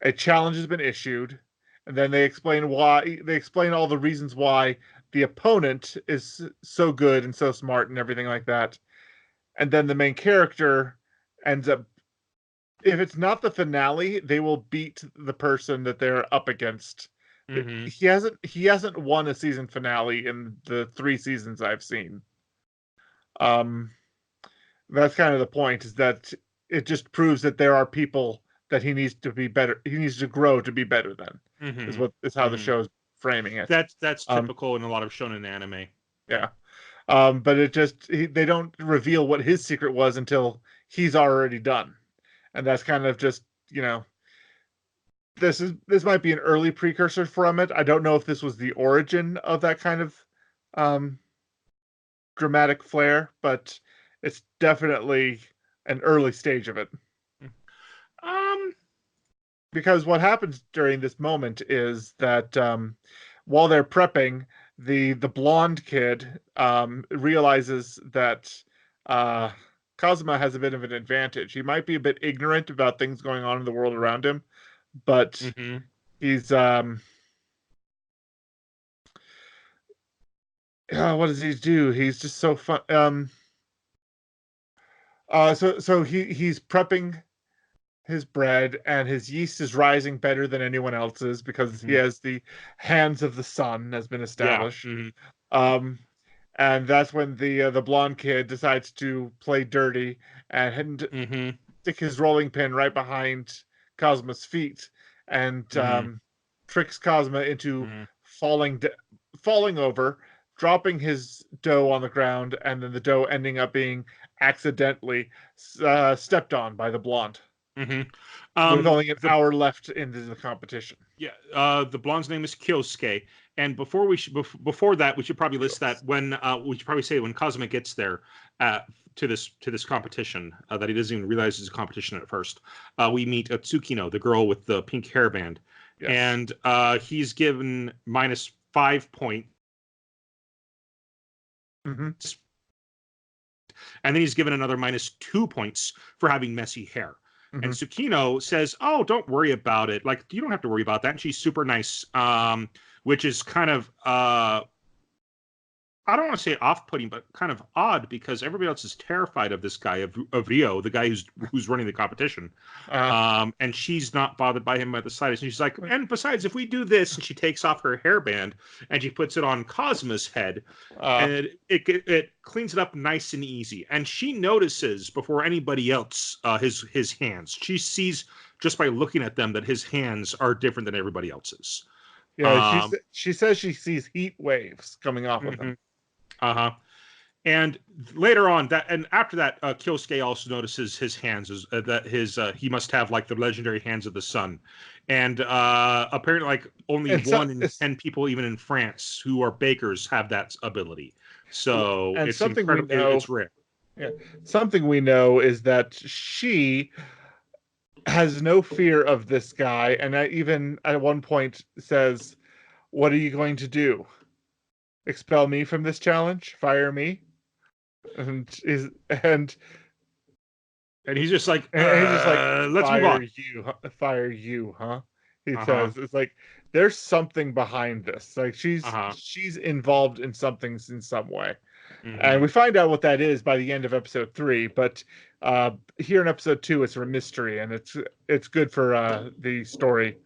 a challenge has been issued, and then they explain all the reasons why the opponent is so good and so smart and everything like that, and then the main character ends up, if it's not the finale, they will beat the person that they're up against. Mm-hmm. He hasn't won a season finale in the 3 seasons I've seen. That's kind of the point, is that it just proves that there are people that he needs to be better. He needs to grow to be better than. Mm-hmm. is how the show's framing it. That's typical in a lot of shonen anime. Yeah. But it just they don't reveal what his secret was until he's already done. And that's kind of just, this might be an early precursor from it. I don't know if this was the origin of that kind of dramatic flair, but it's definitely an early stage of it. Because what happens during this moment is that while they're prepping, the blonde kid realizes that Kazuma has a bit of an advantage. He might be a bit ignorant about things going on in the world around him, but he's what does he do? He's just so fun. So he's prepping his bread, and his yeast is rising better than anyone else's because he has the hands of the sun, has been established. Yeah. And that's when the blonde kid decides to play dirty and stick his rolling pin right behind Kazuma's feet and tricks Kazuma into falling over, dropping his dough on the ground, and then the dough ending up being accidentally stepped on by the blonde. Mm-hmm. With only an hour left into the competition. Yeah, the blonde's name is Kyosuke. And before that, we should probably list that when we should probably say when Kazuma gets there to this competition that he doesn't even realize it's a competition at first. We meet Tsukino, the girl with the pink hairband, and he's given -5 points. Mm-hmm. And then he's given another -2 points for having messy hair. Mm-hmm. And Tsukino says, "Oh, don't worry about it. Like, you don't have to worry about that." And she's super nice, which is kind of, I don't want to say off-putting, but kind of odd because everybody else is terrified of this guy, of Rio, the guy who's running the competition. And she's not bothered by him by the slightest. And she's like, and besides, if we do this, and she takes off her hairband and she puts it on Cosmo's head, and it cleans it up nice and easy. And she notices before anybody else his hands. She sees just by looking at them that his hands are different than everybody else's. Yeah, she says she sees heat waves coming off of him. And later on after that, Kyosuke also notices his hands that he must have like the legendary hands of the sun, and apparently like only 1 in 10 people, even in France, who are bakers have that ability. So it's incredible. It's rare. Yeah, something we know is that she has no fear of this guy, and even at one point says, "What are you going to do? Expel me from this challenge? Fire me?" And he's just like, let's move on. Fire you, huh? He says, it's like there's something behind this. Like she's involved in something in some way. And we find out what that is by the end of episode 3. But here in episode 2, it's a mystery, and it's good for the story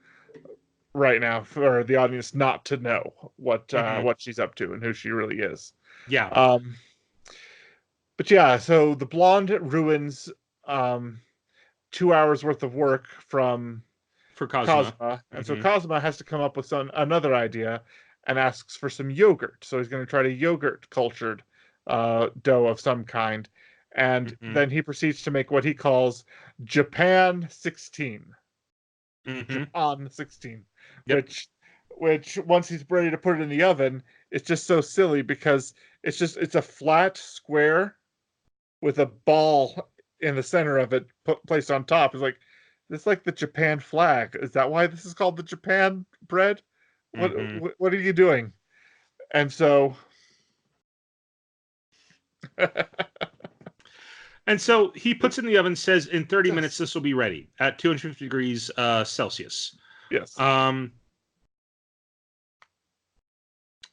right now for the audience not to know what she's up to and who she really is. Yeah. But yeah, so the blonde ruins 2 hours worth of work for Cosma. And so Cosma has to come up with another idea and asks for some yogurt. So he's going to try to yogurt cultured dough of some kind. And then he proceeds to make what he calls Japan 16. Japan 16. Yep. Which once he's ready to put it in the oven, it's just so silly because it's a flat square with a ball in the center of it placed on top. It's like the Japan flag. Is that why this is called the Japan bread? What are you doing? And so and so he puts it in the oven, says in 30 minutes this will be ready at 250 degrees Celsius. Yes.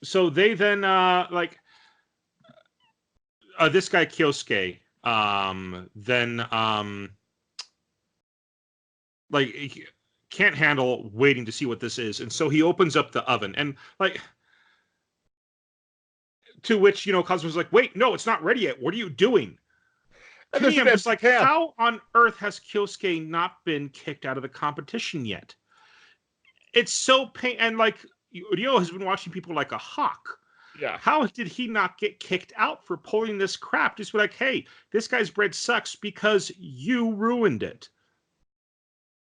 So they then this guy Kyosuke he can't handle waiting to see what this is, and so he opens up the oven, and to which Cosmo's like, "Wait, no, it's not ready yet. What are you doing?" To me, I'm just like, how on earth has Kyosuke not been kicked out of the competition yet? It's so pain, and Ryo has been watching people like a hawk. Yeah. How did he not get kicked out for pulling this crap? Just be like, hey, this guy's bread sucks because you ruined it.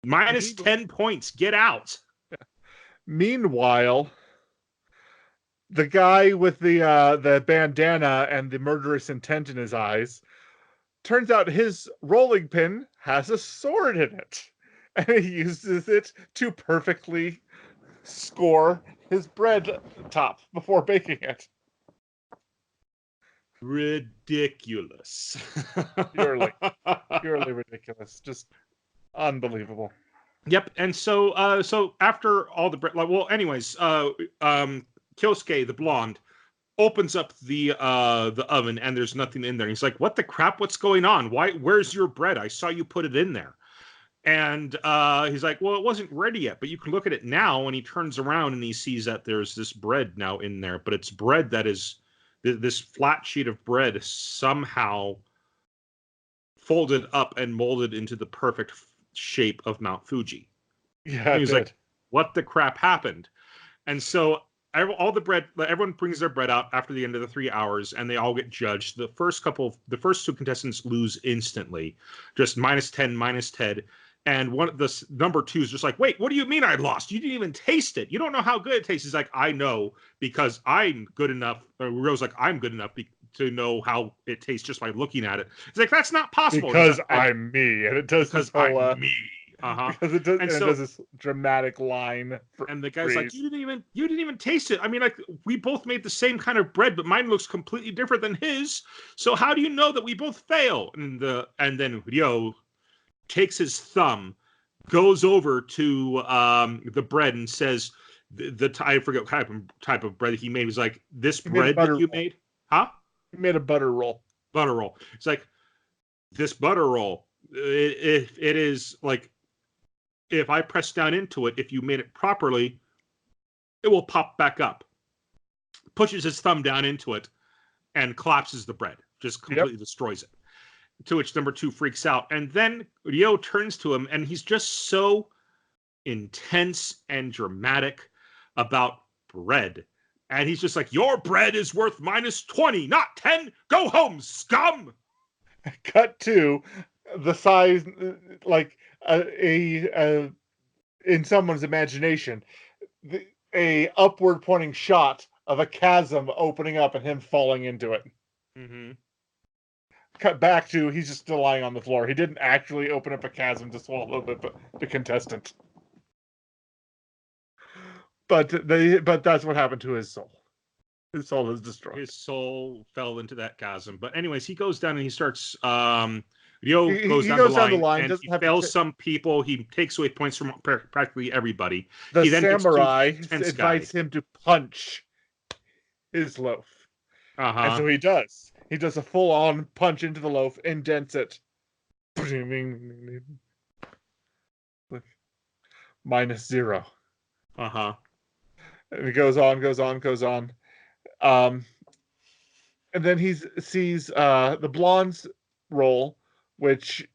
-10 points. Get out. Meanwhile, the guy with the bandana and the murderous intent in his eyes, turns out his rolling pin has a sword in it. And he uses it to perfectly score his bread top before baking it. Ridiculous. Purely ridiculous. Just unbelievable. Yep. And so after all the bread, Kyosuke, the blonde, opens up the oven and there's nothing in there. He's like, "What the crap? What's going on? Where's your bread? I saw you put it in there." And he's like, "Well, it wasn't ready yet, but you can look at it now." And he turns around and he sees that there's this bread now in there, but it's bread that is this flat sheet of bread somehow folded up and molded into the perfect shape of Mount Fuji. Yeah, and he's like, "What the crap happened?" And so all the bread, everyone brings their bread out after the end of the 3 hours, and they all get judged. The first two contestants lose instantly, just -10, -10. And the number 2 is just like, wait, what do you mean I lost? You didn't even taste it. You don't know how good it tastes. He's like, I know because I'm good enough. Rio's like, I'm good enough to know how it tastes just by looking at it. He's like, that's not possible. Because I'm me. And it does because this whole, I'm me. Because it does, and it does this dramatic line. And the guy's like, you didn't even taste it. I mean, like, we both made the same kind of bread, but mine looks completely different than his. So how do you know that we both fail? And then Rio takes his thumb, goes over to the bread and says, I forget what type of bread he made. He was like, this bread that you made? Huh? He made a butter roll. Butter roll. It's like, this butter roll, it is like, if I press down into it, if you made it properly, it will pop back up. Pushes his thumb down into it and collapses the bread. Just completely destroys it. To which number 2 freaks out. And then Rio turns to him, and he's just so intense and dramatic about bread. And he's just like, your bread is worth -20, not 10. Go home, scum! Cut to the size, like in someone's imagination, a upward pointing shot of a chasm opening up and him falling into it. Mm-hmm. Cut back to he's just still lying on the floor. He didn't actually open up a chasm to swallow the contestant. But that's what happened to his soul. His soul is destroyed. His soul fell into that chasm. But anyways, he goes down and he starts. Rio goes down the line and he fails some people. He takes away points from practically everybody. The he then samurai invites him to punch his loaf. And so he does. He does a full-on punch into the loaf, indents it. -0. And it goes on. And then he sees the blonde's roll, which,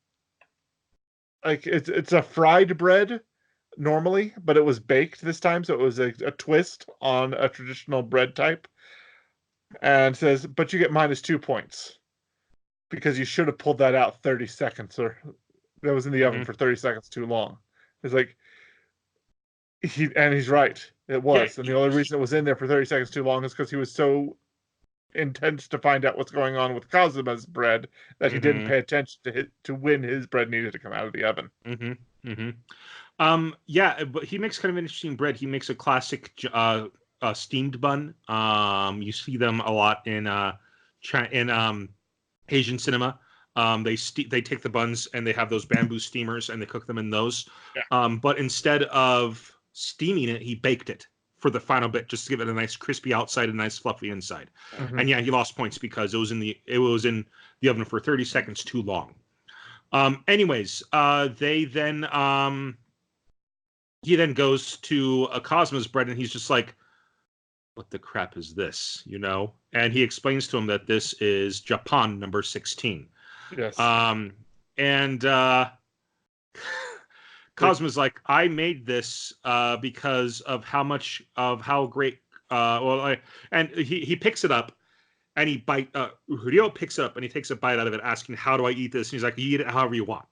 like, it's a fried bread normally, but it was baked this time, so it was a twist on a traditional bread type. And says, but you get -2 points because you should have pulled that out 30 seconds, or that was in the oven for 30 seconds too long. It's like, he's right. It was. And the only reason it was in there for 30 seconds too long is because he was so intense to find out what's going on with Kazuma's bread that he didn't pay attention to when his bread needed to come out of the oven. But he makes kind of an interesting bread. He makes a classic steamed bun. You see them a lot in Asian cinema. They take the buns and they have those bamboo steamers and they cook them in those. But instead of steaming it, he baked it for the final bit, just to give it a nice crispy outside and nice fluffy inside. And he lost points because it was in the oven for 30 seconds too long. They then he then goes to Cosmo's bread and he's just like, what the crap is this, And he explains to him that this is Japan number 16. Yes. Cosmo's like, I made this because of how great. And he picks it up, and Rio picks it up and he takes a bite out of it, asking, "How do I eat this?" And he's like, "You eat it however you want."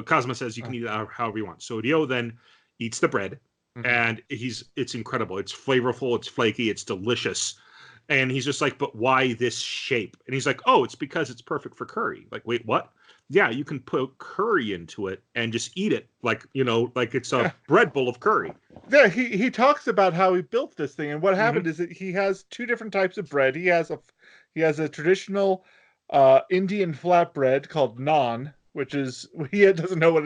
Cosmo says, "You can eat it however you want." So Rio then eats the bread, and it's incredible. It's flavorful. It's flaky. It's delicious. And he's just like, "But why this shape?" And he's like, "Oh, it's because it's perfect for curry." Like, wait, what? Yeah, you can put curry into it and just eat it like it's a bread bowl of curry. Yeah, he talks about how he built this thing, and what happened is that he has two different types of bread. He has a traditional Indian flatbread called naan, which is, he doesn't know what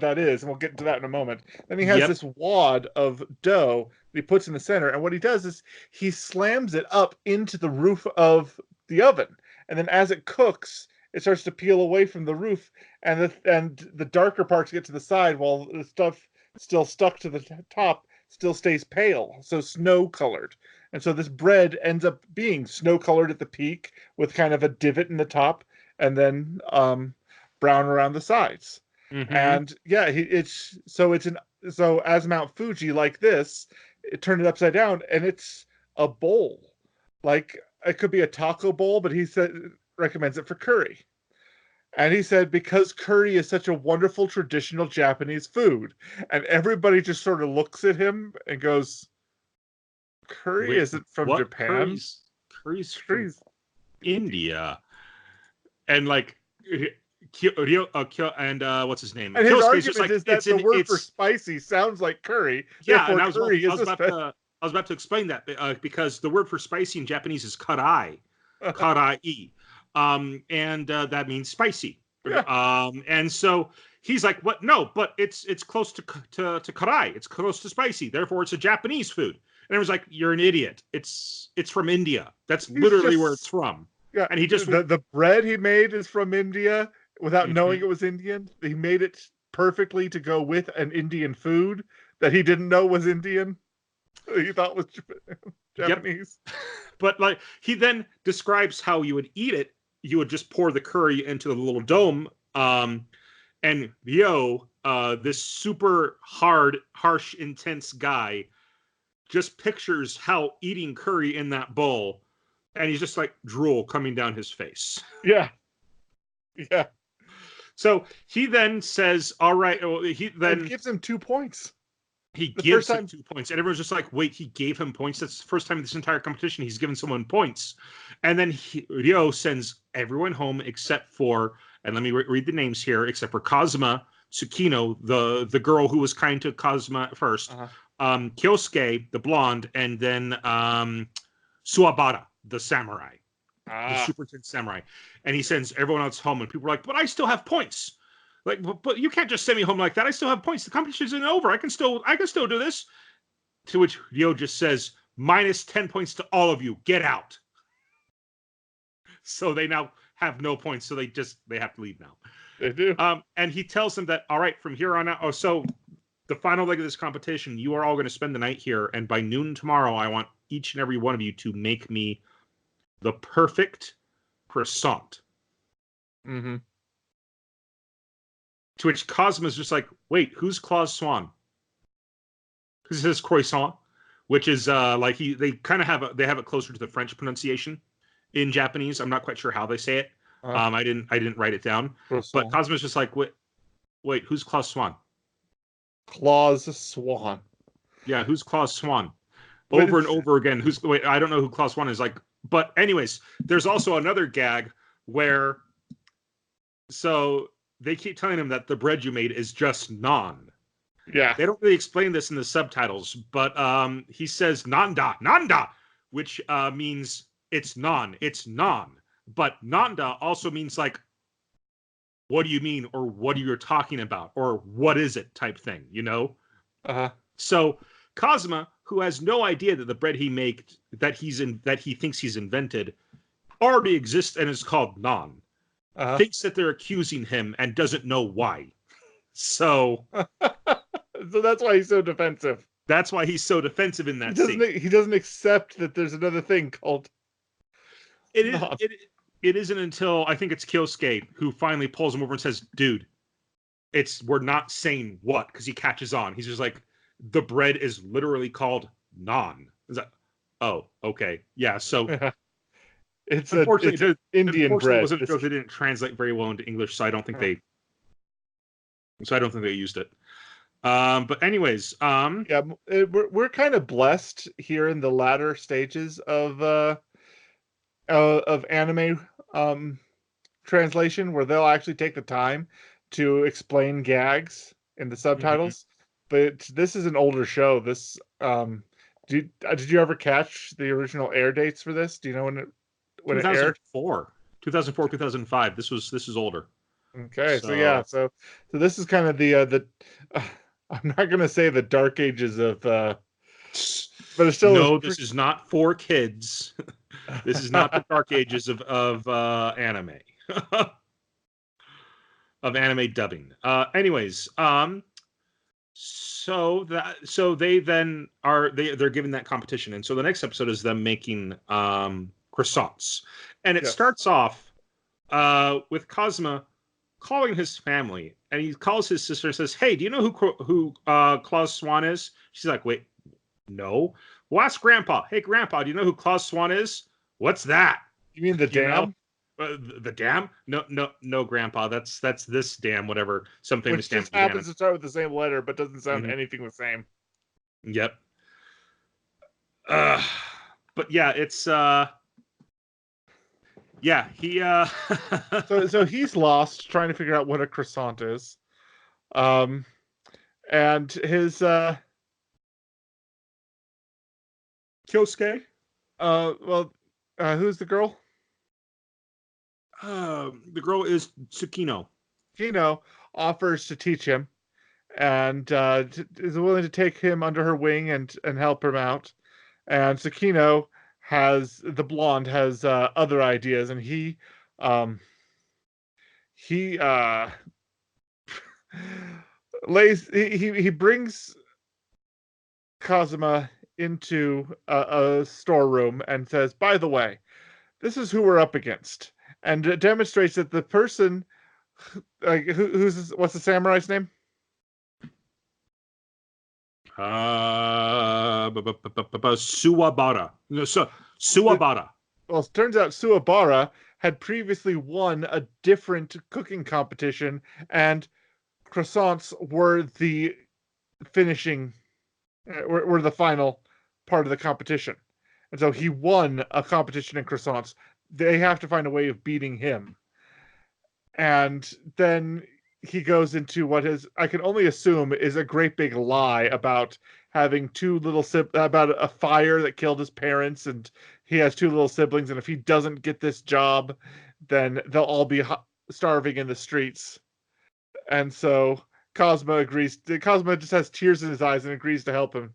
that is, and we'll get into that in a moment. Then he has this wad of dough that he puts in the center, and what he does is he slams it up into the roof of the oven, and then as it cooks, it starts to peel away from the roof, and the darker parts get to the side, while the stuff still stuck to the top still stays pale, so snow-colored. And so this bread ends up being snow-colored at the peak, with kind of a divot in the top, and then brown around the sides. And yeah, so as Mount Fuji, like this, it turned it upside down, and it's a bowl. Like, it could be a taco bowl, but he said recommends it for curry. And he said, because curry is such a wonderful traditional Japanese food. And everybody just sort of looks at him and goes, curry isn't from Japan? Curry's from India. And like, and what's his name? And his argument is that the word for spicy sounds like curry. Yeah, and I was about to explain that because the word for spicy in Japanese is karai. Karai. And that means spicy. Yeah. And so he's like, "What? No, but it's close to karai. It's close to spicy. Therefore, it's a Japanese food." And I was like, "You're an idiot. It's from India. That's literally where it's from." Yeah. And he just the bread he made is from India without knowing it was Indian. He made it perfectly to go with an Indian food that he didn't know was Indian. He thought was Japanese. Yep. But like, he then describes how you would eat it. You would just pour the curry into the little dome. And Ryo, this super harsh, intense guy, just pictures how eating curry in that bowl, and he's just like drool coming down his face. Yeah. Yeah. So he then says, all right. He then gives him 2 points. He gives him 2 points. And everyone's just like, wait, he gave him points? That's the first time in this entire competition he's given someone points. And then Ryo sends everyone home except for, and let me read the names here, except for Kazuma, Tsukino, the girl who was kind to Kazuma at first, Kyosuke, the blonde, and then Suwabara, the samurai, the super intense samurai. And he sends everyone else home, and people are like, but I still have points. Like, but you can't just send me home like that. I still have points. The competition isn't over. I can still do this. To which Ryo just says, minus 10 points to all of you. Get out. So they now have no points. So they have to leave now. They do. And he tells them that, all right, from here on out. Oh, so the final leg of this competition, you are all going to spend the night here. And by noon tomorrow, I want each and every one of you to make me the perfect croissant. Mm-hmm. To which Cosmo's just like, wait, who's Claus Swan? Because it says croissant, which is like they kind of have it closer to the French pronunciation in Japanese. I'm not quite sure how they say it. I didn't write it down. Croissant. But Cosmo's just like, wait, who's Claus Swan? Claus Swan. Yeah, who's Claus Swan? Over and over again. I don't know who Claus Swan is. Like, but anyways, there's also another gag where they keep telling him that the bread you made is just naan. Yeah. They don't really explain this in the subtitles, but he says nanda, which means it's naan. But nanda also means like, what do you mean, or what are you talking about, or what is it type thing, you know? So Kazuma, who has no idea that the bread he makes that he thinks he's invented already exists and is called naan. Thinks that they're accusing him and doesn't know why. So that's why he's so defensive. That's why he's so defensive in that scene. He doesn't accept that there's another thing called It isn't until I think it's Kyosuke who finally pulls him over and says, dude, we're not saying what, because he catches on. He's just like, the bread is literally called naan. Is that, oh, okay. Yeah, so It's Indian bread. It wasn't a joke. They didn't translate very well into English, so I don't think they used it. But anyways, yeah, we're kind of blessed here in the latter stages of anime translation, where they'll actually take the time to explain gags in the subtitles. But this is an older show. This did you ever catch the original air dates for this? Do you know when it aired? 2004, 2005. This is older. Okay, so this is kind of the I'm not gonna say the dark ages of, but it's still this is not for kids. This is not the dark ages of anime, of anime dubbing. Anyways, so they then they're given that competition, and so the next episode is them making croissants, and it starts off with Cosma calling his family, and he calls his sister and says, "Hey, do you know who Claus Swan is?" She's like, "Wait, no." Well, ask Grandpa. Hey, Grandpa, do you know who Klaus Swan is? What's that? You mean the dam? The dam? No, Grandpa. That's this dam, whatever. Some famous dam. Which just happens to start with the same letter, but doesn't sound anything the same. Yep. But yeah, it's yeah, he so he's lost trying to figure out what a croissant is. And his Kyosuke. Who's the girl? The girl is Tsukino. Tsukino offers to teach him, and is willing to take him under her wing and help him out. And Tsukino the blonde has other ideas, and he he brings Kazuma into a storeroom and says, by the way, this is who we're up against, and it demonstrates that the person, like, what's the samurai's name? Suwabara. No, Suwabara. Well, it turns out Suwabara had previously won a different cooking competition, and croissants were the finishing, were the final part of the competition. And so he won a competition in croissants. They have to find a way of beating him. And then he goes into what I can only assume is a great big lie about having about a fire that killed his parents, and he has two little siblings, and if he doesn't get this job, then they'll all be starving in the streets. And so Cosmo agrees. Cosmo just has tears in his eyes and agrees to help him,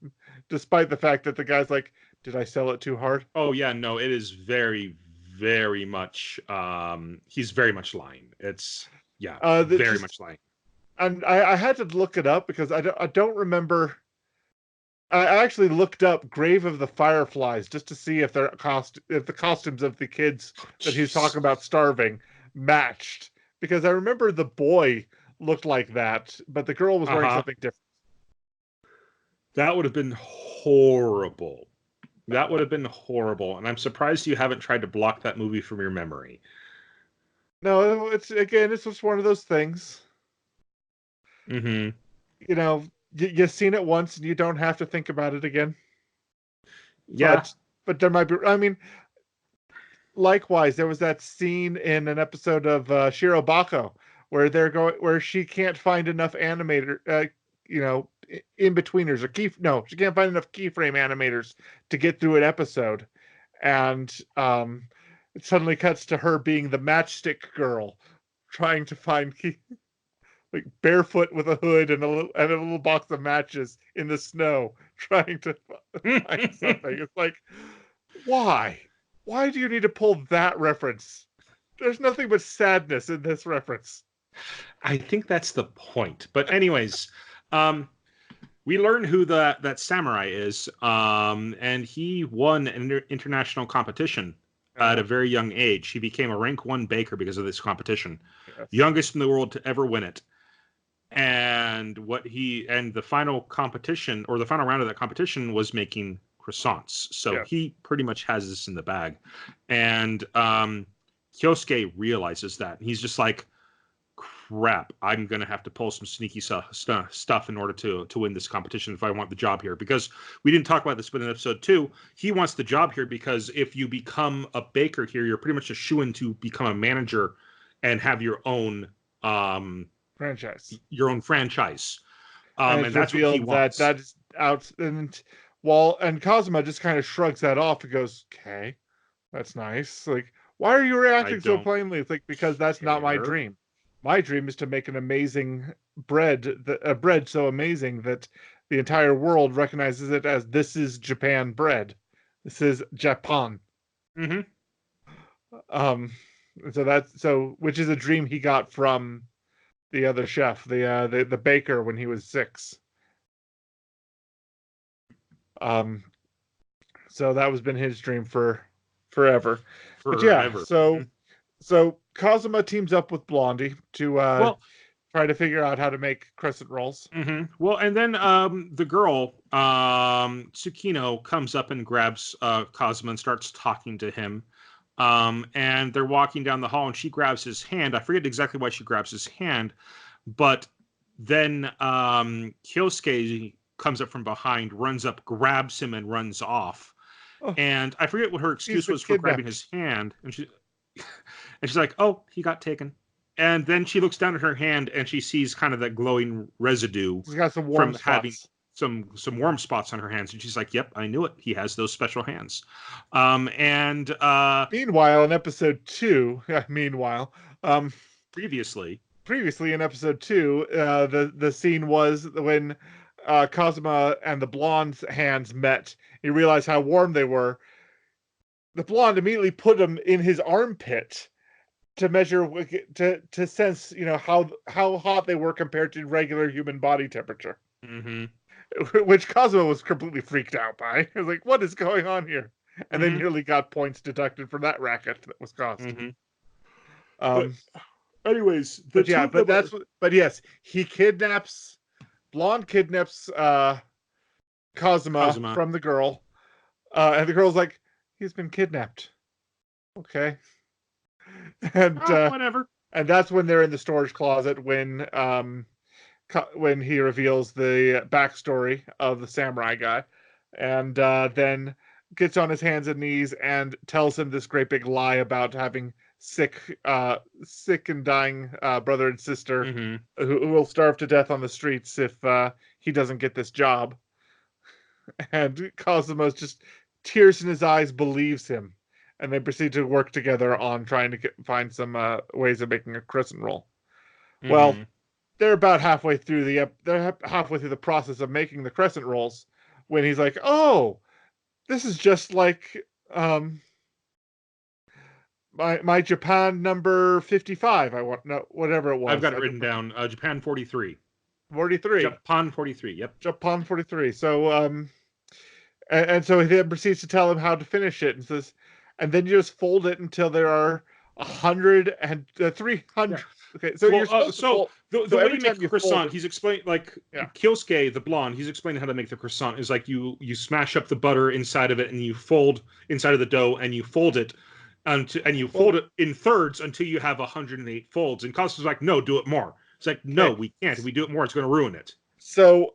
despite the fact that the guy's like, did I sell it too hard? Oh yeah, no, it is very, very much he's very much lying. It's very much lying. And I had to look it up because I don't remember. I actually looked up Grave of the Fireflies just to see if the costumes of the kids that he's talking about starving matched, because I remember the boy looked like that, but the girl was wearing something different. That would have been horrible. That would have been horrible, and I'm surprised you haven't tried to block that movie from your memory. No, it's just one of those things. Mm-hmm. You know, you've seen it once, and you don't have to think about it again. Yeah, but there might be. I mean, likewise, there was that scene in an episode of Shirobako where she can't find enough animator, in betweeners or she can't find enough keyframe animators to get through an episode, and it suddenly cuts to her being the matchstick girl, trying to find like barefoot with a hood and a little box of matches in the snow, trying to find something. It's like, why do you need to pull that reference? There's nothing but sadness in this reference. I think that's the point. But anyways, we learn who that samurai is, and he won an international competition at a very young age. He became a rank 1 baker because of this competition. Yes. Youngest in the world to ever win it. And the final competition, or the final round of that competition, was making croissants. So he pretty much has this in the bag. And Kyosuke realizes that. He's just like, crap, I'm going to have to pull some sneaky stuff in order to win this competition if I want the job here. Because we didn't talk about this, but in episode 2, he wants the job here because if you become a baker here, you're pretty much a shoo-in to become a manager and have your own franchise. And that's what he wants. That is out. And Kazuma just kind of shrugs that off and goes, okay, that's nice. Like, why are you reacting so plainly? It's like, because that's not my dream. My dream is to make an amazing bread, a bread so amazing that the entire world recognizes it as, this is Japan bread. This is Japan. Mm-hmm. Which is a dream he got from the other chef, the baker, when he was 6. So that was been his dream for forever. But yeah, so Kazuma teams up with Blondie to try to figure out how to make crescent rolls. Mm-hmm. Well, and then the girl, Tsukino, comes up and grabs Kazuma and starts talking to him. And they're walking down the hall, and she grabs his hand. I forget exactly why she grabs his hand, but then Kyosuke comes up from behind, runs up, grabs him, and runs off. Oh, and I forget what her excuse was for grabbing his hand. And she's like, "Oh, he got taken." And then she looks down at her hand, and she sees kind of that glowing residue from having some warm spots on her hands. And she's like, "Yep, I knew it. He has those special hands." Meanwhile, in episode 2, previously in episode 2, the scene was when Kazuma and the blonde's hands met. He realized how warm they were. The blonde immediately put him in his armpit to measure, to sense, how hot they were compared to regular human body temperature. Mm-hmm. Which Kazuma was completely freaked out by. He was like, "What is going on here?" And then nearly got points deducted for that racket that was caused. Mm-hmm. Anyways, but yes, blonde kidnaps Kazuma from the girl, and the girl's like, "He's been kidnapped." Okay. And whatever. And that's when they're in the storage closet when he reveals the backstory of the samurai guy, and then gets on his hands and knees and tells him this great big lie about having sick and dying brother and sister who will starve to death on the streets if he doesn't get this job. And Kazuma's just tears in his eyes, believes him, and they proceed to work together on trying to find some ways of making a crescent roll. Well, they're about halfway through the process of making the crescent rolls when he's like, "Oh, this is just like my Japan number 55. Whatever it was. I've got it written down. Japan 43. 43. Japan 43. Yep. Japan 43. So and so he then proceeds to tell him how to finish it, and says, and then you just fold it until there are 100 and 300. Yeah. Okay, so you're the way you make the croissant, he's explaining, Kyosuke, the blonde, he's explaining how to make the croissant. Is like you smash up the butter inside of it, and you fold inside of the dough, and you fold it, and you fold it in thirds until you have 108 folds. And Costa's like, "No, do it more." It's like, "No, we can't. If we do it more, it's going to ruin it." So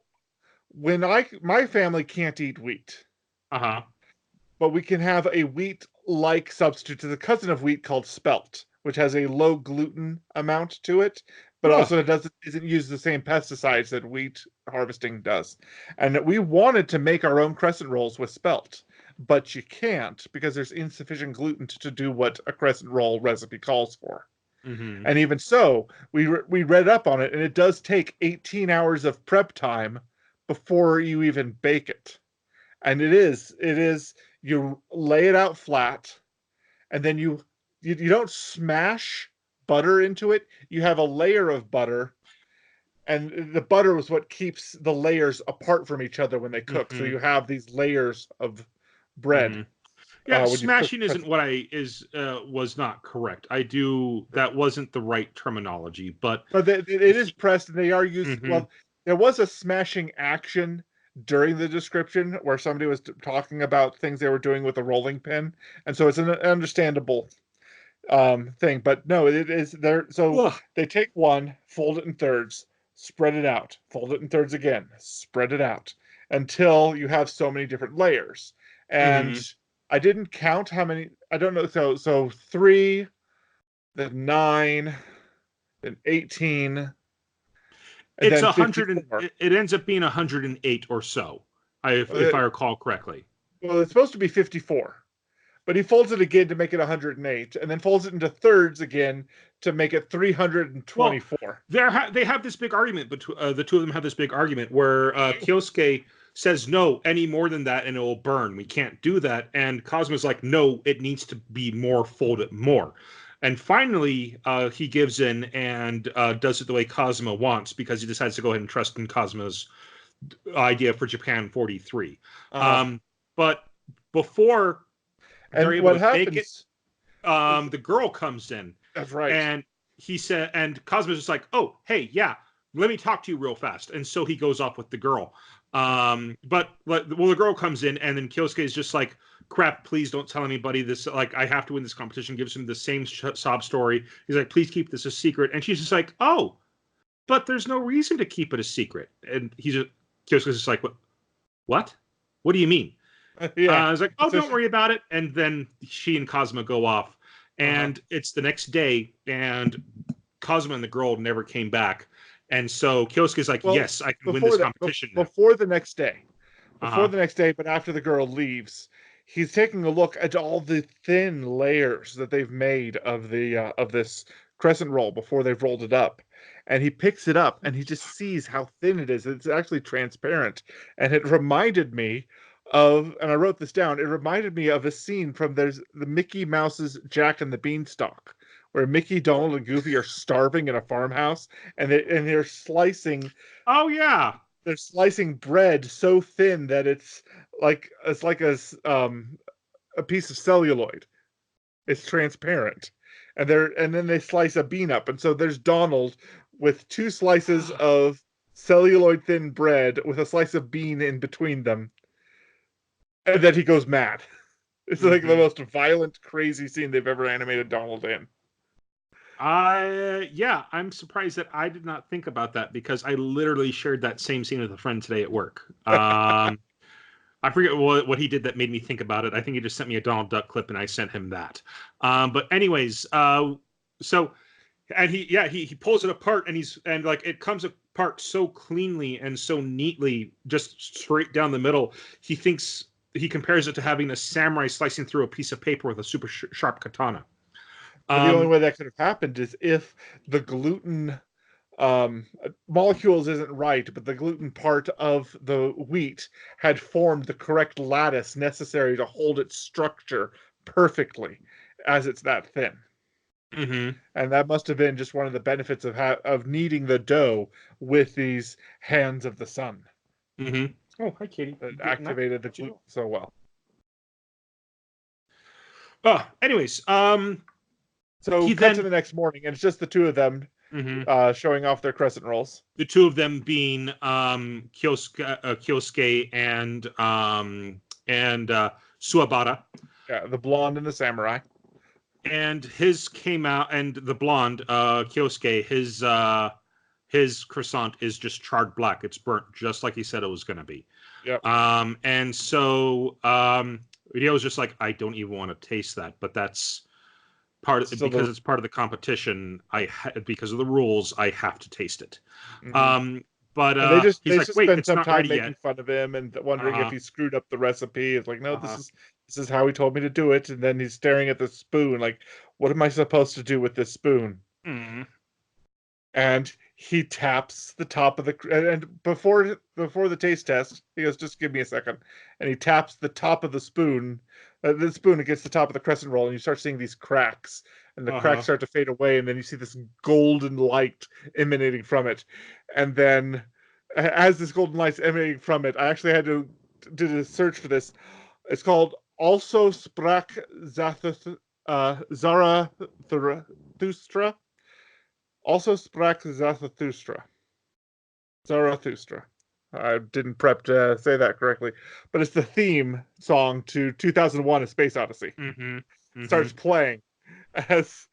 when my family can't eat wheat, but we can have a wheat-like substitute to the cousin of wheat called spelt, which has a low gluten amount to it, but also isn't use the same pesticides that wheat harvesting does. And we wanted to make our own crescent rolls with spelt, but you can't because there's insufficient gluten to do what a crescent roll recipe calls for. And even so, we read up on it, and it does take 18 hours of prep time before you even bake it. And it is you lay it out flat, and then you don't smash butter into it. You have a layer of butter, and the butter is what keeps the layers apart from each other when they cook. So you have these layers of bread. Yeah, smashing isn't what was not correct. That wasn't the right terminology, but it is pressed, and they are used. Well, there was a smashing action during the description where somebody was talking about things they were doing with a rolling pin, and so it's an understandable thing. But no, it is there. So they take one, fold it in thirds, spread it out, fold it in thirds again, spread it out until you have so many different layers. And I didn't count how many. I don't know. So 3, then 9, then 18. It's 100. It ends up being 108 or so, if I recall correctly. Well, it's supposed to be 54, but he folds it again to make it 108, and then folds it into thirds again to make it 324. Well, they have this big argument, but the two of them have this big argument where Kyosuke says no, any more than that and it will burn. We can't do that. And Kazuma's like, no, it needs to be more, fold it more. And finally, he gives in and does it the way Kazuma wants, because he decides to go ahead and trust in Kazuma's idea for Japan 43. But before they're able to make it, the girl comes in. That's right. And he said, and Cosmo's just like, oh, hey, yeah, let me talk to you real fast. And so he goes off with the girl. But the girl comes in, and then Kyosuke is just like, crap, please don't tell anybody this. Like, I have to win this competition. Gives him the same sob story. He's like, please keep this a secret. And she's just like, oh, but there's no reason to keep it a secret. And Kyosuke's just like, what? What do you mean? I was like, oh, don't worry about it. And then she and Cosmo go off. And it's the next day, and Cosmo and the girl never came back. And so Kyosuke's like, yes, I can win this competition now. Before the next day. Before the next day, but after the girl leaves, he's taking a look at all the thin layers that they've made of this crescent roll before they've rolled it up. And he picks it up, and he just sees how thin it is. It's actually transparent. And it reminded me and I wrote this down, it reminded me of a scene from the Mickey Mouse's Jack and the Beanstalk, where Mickey, Donald, and Goofy are starving in a farmhouse, and they're slicing. Oh yeah, they're slicing bread so thin that it's like a piece of celluloid. It's transparent, and then they slice a bean up, and so there's Donald with 2 slices of celluloid thin bread with a slice of bean in between them. And then he goes mad. It's like the most violent, crazy scene they've ever animated Donald in. Yeah, I'm surprised that I did not think about that, because I literally shared that same scene with a friend today at work. I forget what he did that made me think about it. I think he just sent me a Donald Duck clip, and I sent him that. But anyways, so, and he pulls it apart, and it comes apart so cleanly and so neatly, just straight down the middle. He compares it to having a samurai slicing through a piece of paper with a super sharp katana. The only way that could have happened is if the gluten molecules isn't right, but the gluten part of the wheat had formed the correct lattice necessary to hold its structure perfectly, as it's that thin. And that must have been just one of the benefits of kneading the dough with these hands of the sun. Oh, hi, Katie. That activated the gluten so well. Anyways, so he cut to the next morning, and it's just the 2 of them showing off their crescent rolls. The 2 of them being Kyosuke and Suwabara. Yeah, the blonde and the samurai. And his came out, and the blonde, Kyosuke, his croissant is just charred black. It's burnt just like he said it was going to be. Yep. And so Ryo's just like, I don't even want to taste that, but that's because it's part of the competition. Because of the rules, I have to taste it. But they just wait, spend it's some not time ready making yet. fun of him and wondering if he screwed up the recipe. It's like, no, this is how he told me to do it. And then he's staring at the spoon, like, what am I supposed to do with this spoon? And he taps the top of and before the taste test, he goes, just give me a second. And he taps the top of the spoon against the top of the crescent roll, and you start seeing these cracks, and the cracks start to fade away, and then you see this golden light emanating from it. And then as this golden light's emanating from it, I actually had to do a search for this. It's called Also Sprach Zarathustra. Also sprach Zarathustra. I didn't prep to say that correctly, but it's the theme song to 2001: A Space Odyssey. Starts playing as,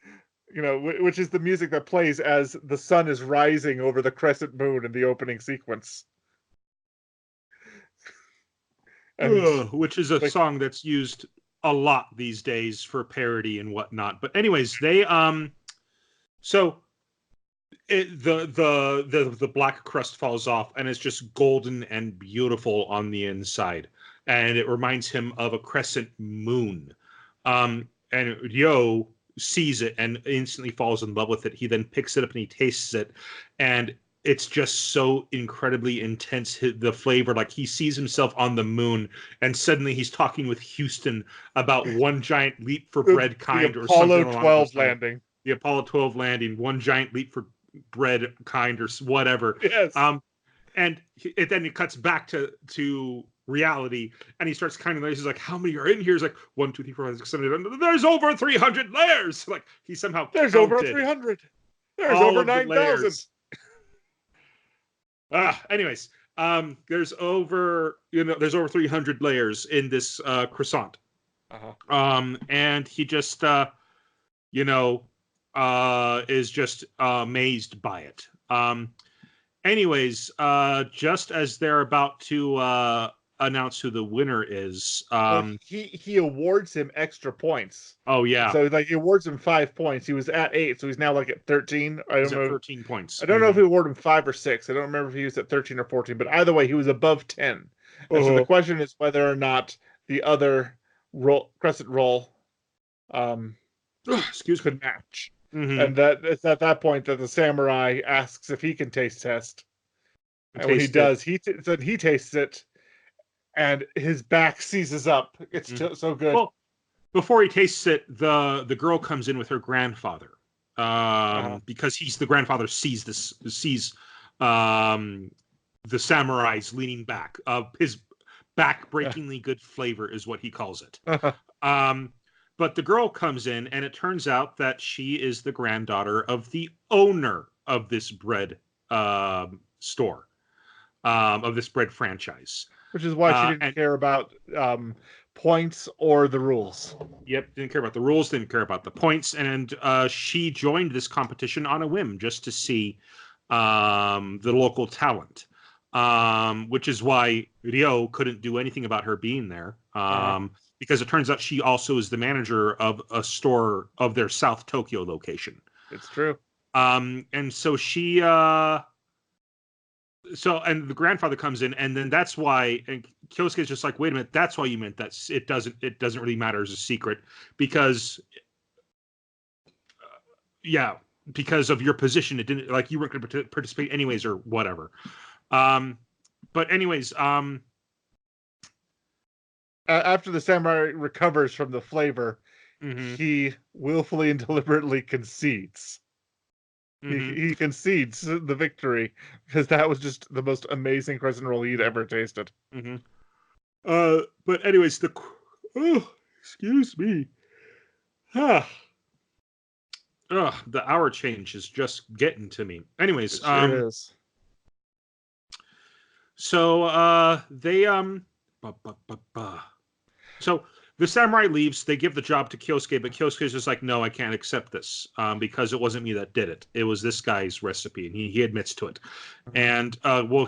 which is the music that plays as the sun is rising over the crescent moon in the opening sequence. Which is a song that's used a lot these days for parody and whatnot. But anyways, they so. The black crust falls off, and it's just golden and beautiful on the inside, and it reminds him of a crescent moon. And Ryo sees it and instantly falls in love with it. He then picks it up and he tastes it, and it's just so incredibly intense, the flavor. Like, he sees himself on the moon, and suddenly he's talking with Houston about one giant leap for bread kind, or something along those lines. Landing. The Apollo 12 landing, one giant leap for bread kind, or whatever. Yes. And then it cuts back to reality, and he starts counting layers. He's like, how many are in here? He's like, 1, 2, 3, 4, 5, 6, 7, 8. There's over 300 layers. Like, he somehow there's counted. over 300. There's over 9,000. Anyways, there's over 300 layers in this croissant. And he just is just amazed by it. Anyways, just as they're about to announce who the winner is, he awards him extra points. Oh yeah. So he awards him 5 points. He was at 8, so he's now like at 13. He's at 13 points. I don't know if he awarded him 5 or 6. I don't remember if he was at 13 or 14. But either way, he was above 10. And so the question is whether or not the other crescent roll, could match. And that it's at that point that the samurai asks if he can taste test. And when he does, he tastes it, and his back seizes up. It's so good. Well, before he tastes it, the girl comes in with her grandfather, because the grandfather sees the samurai's leaning back. His back-breakingly good flavor is what he calls it. But the girl comes in, and it turns out that she is the granddaughter of the owner of this bread store, of this bread franchise. Which is why she didn't care about points or the rules. Yep, didn't care about the rules, didn't care about the points, and she joined this competition on a whim just to see the local talent, which is why Ryo couldn't do anything about her being there. Because it turns out she also is the manager of a store of their South Tokyo location. It's true. And so she, and the grandfather comes in, and then that's why, and Kyosuke's just like, wait a minute, that's why you meant that it doesn't really matter as a secret, because, because of your position, it didn't, like, you weren't going to participate anyways or whatever. But anyways, after the samurai recovers from the flavor, he willfully and deliberately concedes. He concedes the victory because that was just the most amazing crescent roll he'd ever tasted. But anyways, excuse me. The hour change is just getting to me. Anyways, is. So they So the samurai leaves. They give the job to Kyosuke, but Kyosuke's just like, no, I can't accept this because it wasn't me that did it. It was this guy's recipe, and he admits to it. And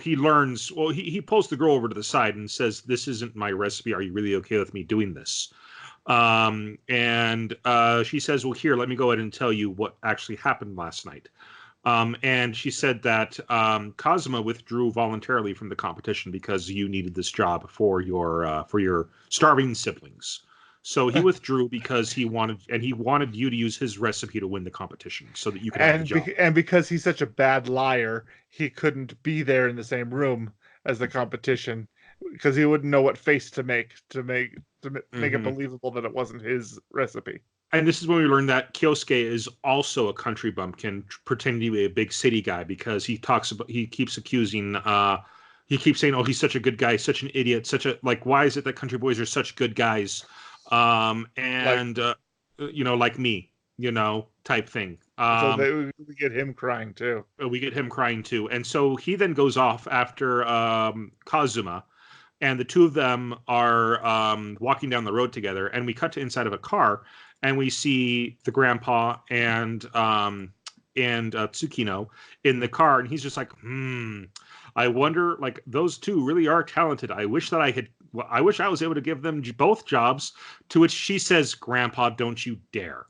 he learns. Well, he pulls the girl over to the side and says, "This isn't my recipe. Are you really okay with me doing this?" And she says, "Well, here, let me go ahead and tell you what actually happened last night." And she said that Kazuma withdrew voluntarily from the competition because you needed this job for your starving siblings. So he withdrew because he wanted you to use his recipe to win the competition so that you could have the job. And because he's such a bad liar, he couldn't be there in the same room as the competition because he wouldn't know what face to make it believable that it wasn't his recipe. And this is when we learned that Kyosuke is also a country bumpkin, pretending to be a big city guy, because he keeps accusing, he keeps saying, "Oh, he's such a good guy, such an idiot, why is it that country boys are such good guys?" Like me, type thing. So we get him crying too. And so he then goes off after Kazuma, and the two of them are walking down the road together, and we cut to inside of a car. And we see the grandpa and Tsukino in the car, and he's just like, I wonder, like, those two really are talented. I wish I was able to give them both jobs. To which she says, "Grandpa, don't you dare.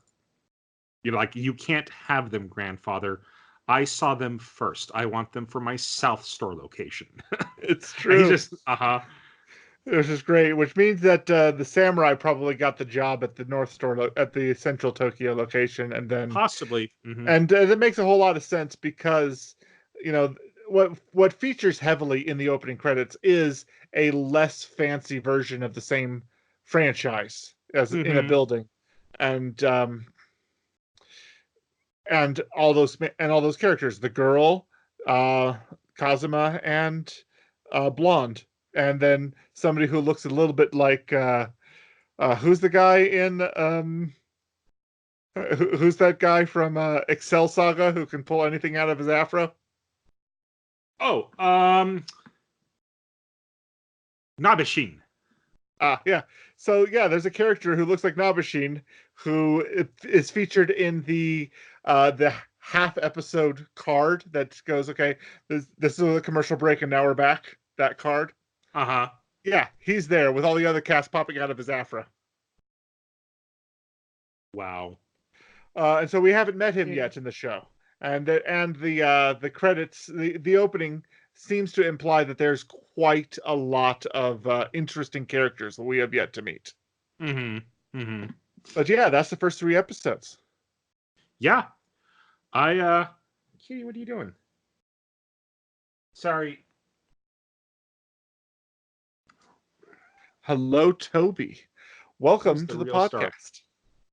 You're like, you can't have them, grandfather. I saw them first. I want them for my South store location." It's true. He just, It was just great, which means that the samurai probably got the job at the North Store, at the Central Tokyo location, and then possibly, and that makes a whole lot of sense because what features heavily in the opening credits is a less fancy version of the same franchise as in a building, and all those characters, the girl, Kazuma, and Blonde. And then somebody who looks a little bit like who's the guy in Who's that guy from Excel Saga who can pull anything out of his afro? Oh, Nabishin. Yeah. So yeah, there's a character who looks like Nabishin who is featured in the half episode card that goes, okay, this is a commercial break and now we're back. That card. Uh-huh. Yeah, he's there with all the other cast popping out of his afro. Wow. And so we haven't met him yet in the show. And the credits, the opening seems to imply that there's quite a lot of interesting characters that we have yet to meet. Mm-hmm. Mm-hmm. But yeah, that's the first 3 episodes. Yeah. Kitty, what are you doing? Sorry. Hello, Toby. Welcome to the podcast. Star.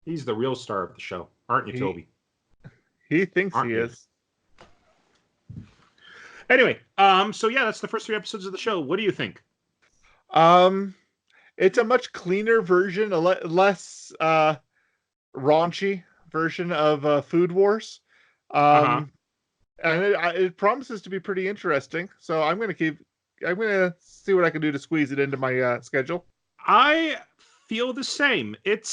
He's the real star of the show, aren't you, Toby? He thinks he is. Anyway, so yeah, that's the first 3 episodes of the show. What do you think? It's a much cleaner version, a less raunchy version of Food Wars. And it promises to be pretty interesting. So I'm gonna see what I can do to squeeze it into my schedule. I feel the same. It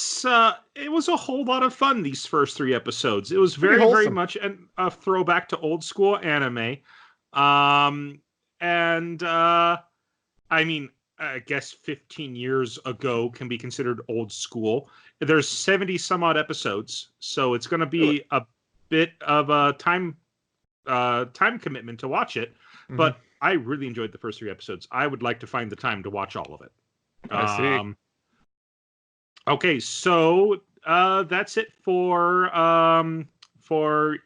was a whole lot of fun, these first 3 episodes. It was very much a throwback to old school anime. I mean, I guess 15 years ago can be considered old school. There's 70 some odd episodes, so it's going to be a bit of a time commitment to watch it. Mm-hmm. But I really enjoyed the first 3 episodes. I would like to find the time to watch all of it. I see. Okay, so that's it for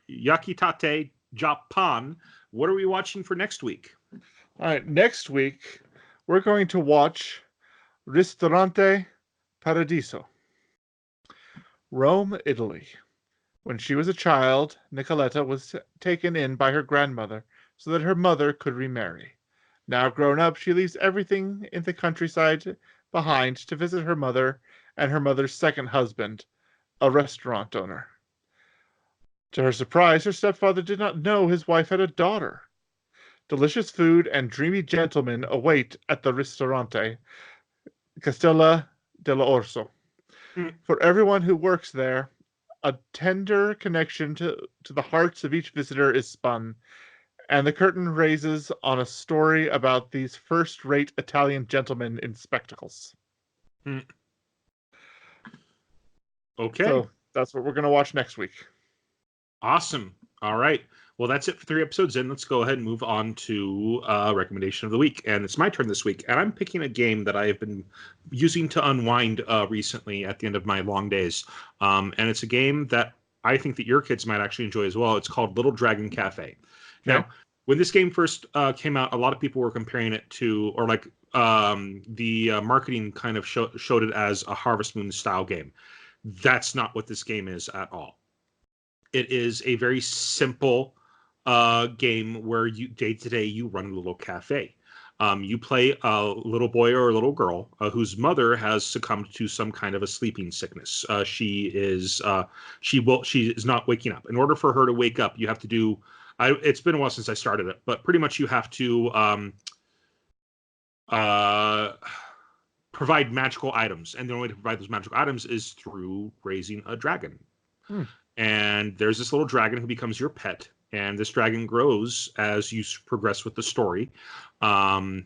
Yakitate Japan. What are we watching for next week? All right, next week we're going to watch Ristorante Paradiso. Rome, Italy. When she was a child, Nicoletta was taken in by her grandmother so that her mother could remarry. Now grown up, she leaves everything in the countryside behind to visit her mother and her mother's second husband, a restaurant owner. To her surprise, her stepfather did not know his wife had a daughter. Delicious food and dreamy gentlemen await at the Ristorante Castella dell'Orso. For everyone who works there, a tender connection to the hearts of each visitor is spun, and the curtain raises on a story about these first-rate Italian gentlemen in spectacles. Okay. So that's what we're going to watch next week. Awesome. All right. Well, that's it for 3 episodes in. Let's go ahead and move on to recommendation of the week. And it's my turn this week. And I'm picking a game that I have been using to unwind recently at the end of my long days. And it's a game that I think that your kids might actually enjoy as well. It's called Little Dragon Cafe. Okay. Now, when this game first came out, a lot of people were comparing it to, or like the marketing kind of showed it as a Harvest Moon style game. That's not what this game is at all. It is a very simple game where day to day you run a little cafe. You play a little boy or a little girl whose mother has succumbed to some kind of a sleeping sickness. She is not waking up. In order for her to wake up, you have to do. It's been a while since I started it, but pretty much you have to provide magical items, and the only way to provide those magical items is through raising a dragon. And there's this little dragon who becomes your pet, and this dragon grows as you progress with the story. And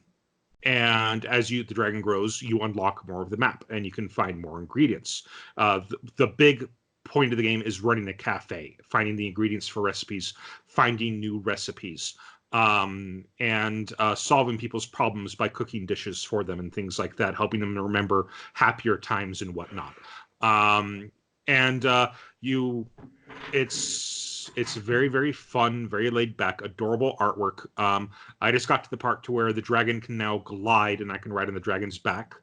as the dragon grows, you unlock more of the map, and you can find more ingredients. The big point of the game is running a cafe, finding the ingredients for recipes, finding new recipes, and solving people's problems by cooking dishes for them and things like that, helping them to remember happier times and whatnot. It's very, very fun, very laid back, adorable artwork. I just got to the part to where the dragon can now glide and I can ride on the dragon's back.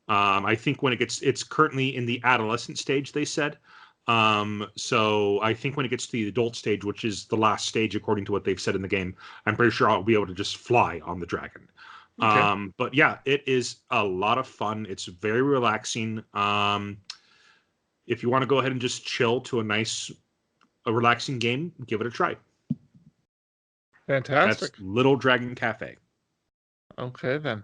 I think it's currently in the adolescent stage, they said. So I think when it gets to the adult stage, which is the last stage according to what they've said in the game, I'm pretty sure I'll be able to just fly on the dragon. Okay. But yeah, it is a lot of fun. It's very relaxing. if you want to go ahead and just chill to a relaxing game, give it a try. Fantastic. That's Little Dragon Cafe. Okay, then.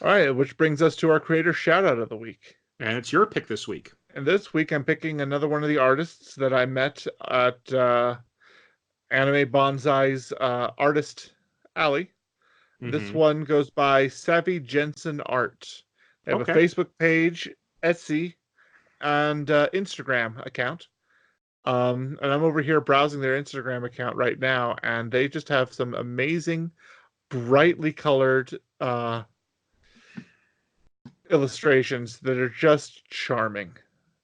All right, which brings us to our creator shout-out of the week. And it's your pick this week. And this week, I'm picking another one of the artists that I met at Anime Bonsai's Artist Alley. Mm-hmm. This one goes by Savvy Jensen Art. They have a Facebook page, Etsy, and Instagram account. And I'm over here browsing their Instagram account right now, and they just have some amazing, brightly colored illustrations that are just charming.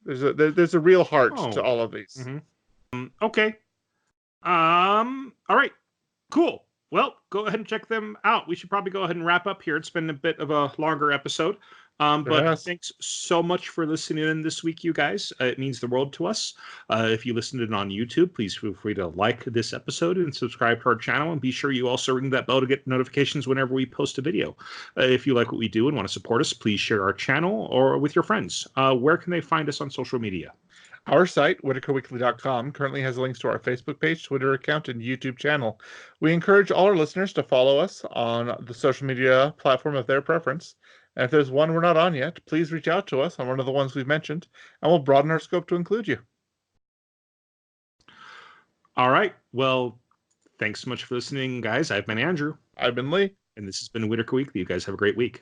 There's a real heart to all of these. Mm-hmm. Okay. All right. Cool. Well, go ahead and check them out. We should probably go ahead and wrap up here. It's been a bit of a longer episode. But thanks so much for listening in this week, you guys. It means the world to us. If you listened in on YouTube, please feel free to like this episode and subscribe to our channel. And be sure you also ring that bell to get notifications whenever we post a video. If you like what we do and want to support us, please share our channel or with your friends. Where can they find us on social media? Our site, WhitttakerWeekly.com, currently has links to our Facebook page, Twitter account, and YouTube channel. We encourage all our listeners to follow us on the social media platform of their preference. And if there's one we're not on yet, please reach out to us on one of the ones we've mentioned, and we'll broaden our scope to include you. All right. Well, thanks so much for listening, guys. I've been Andrew. I've been Lee. And this has been Whitttaker Weekly. You guys have a great week.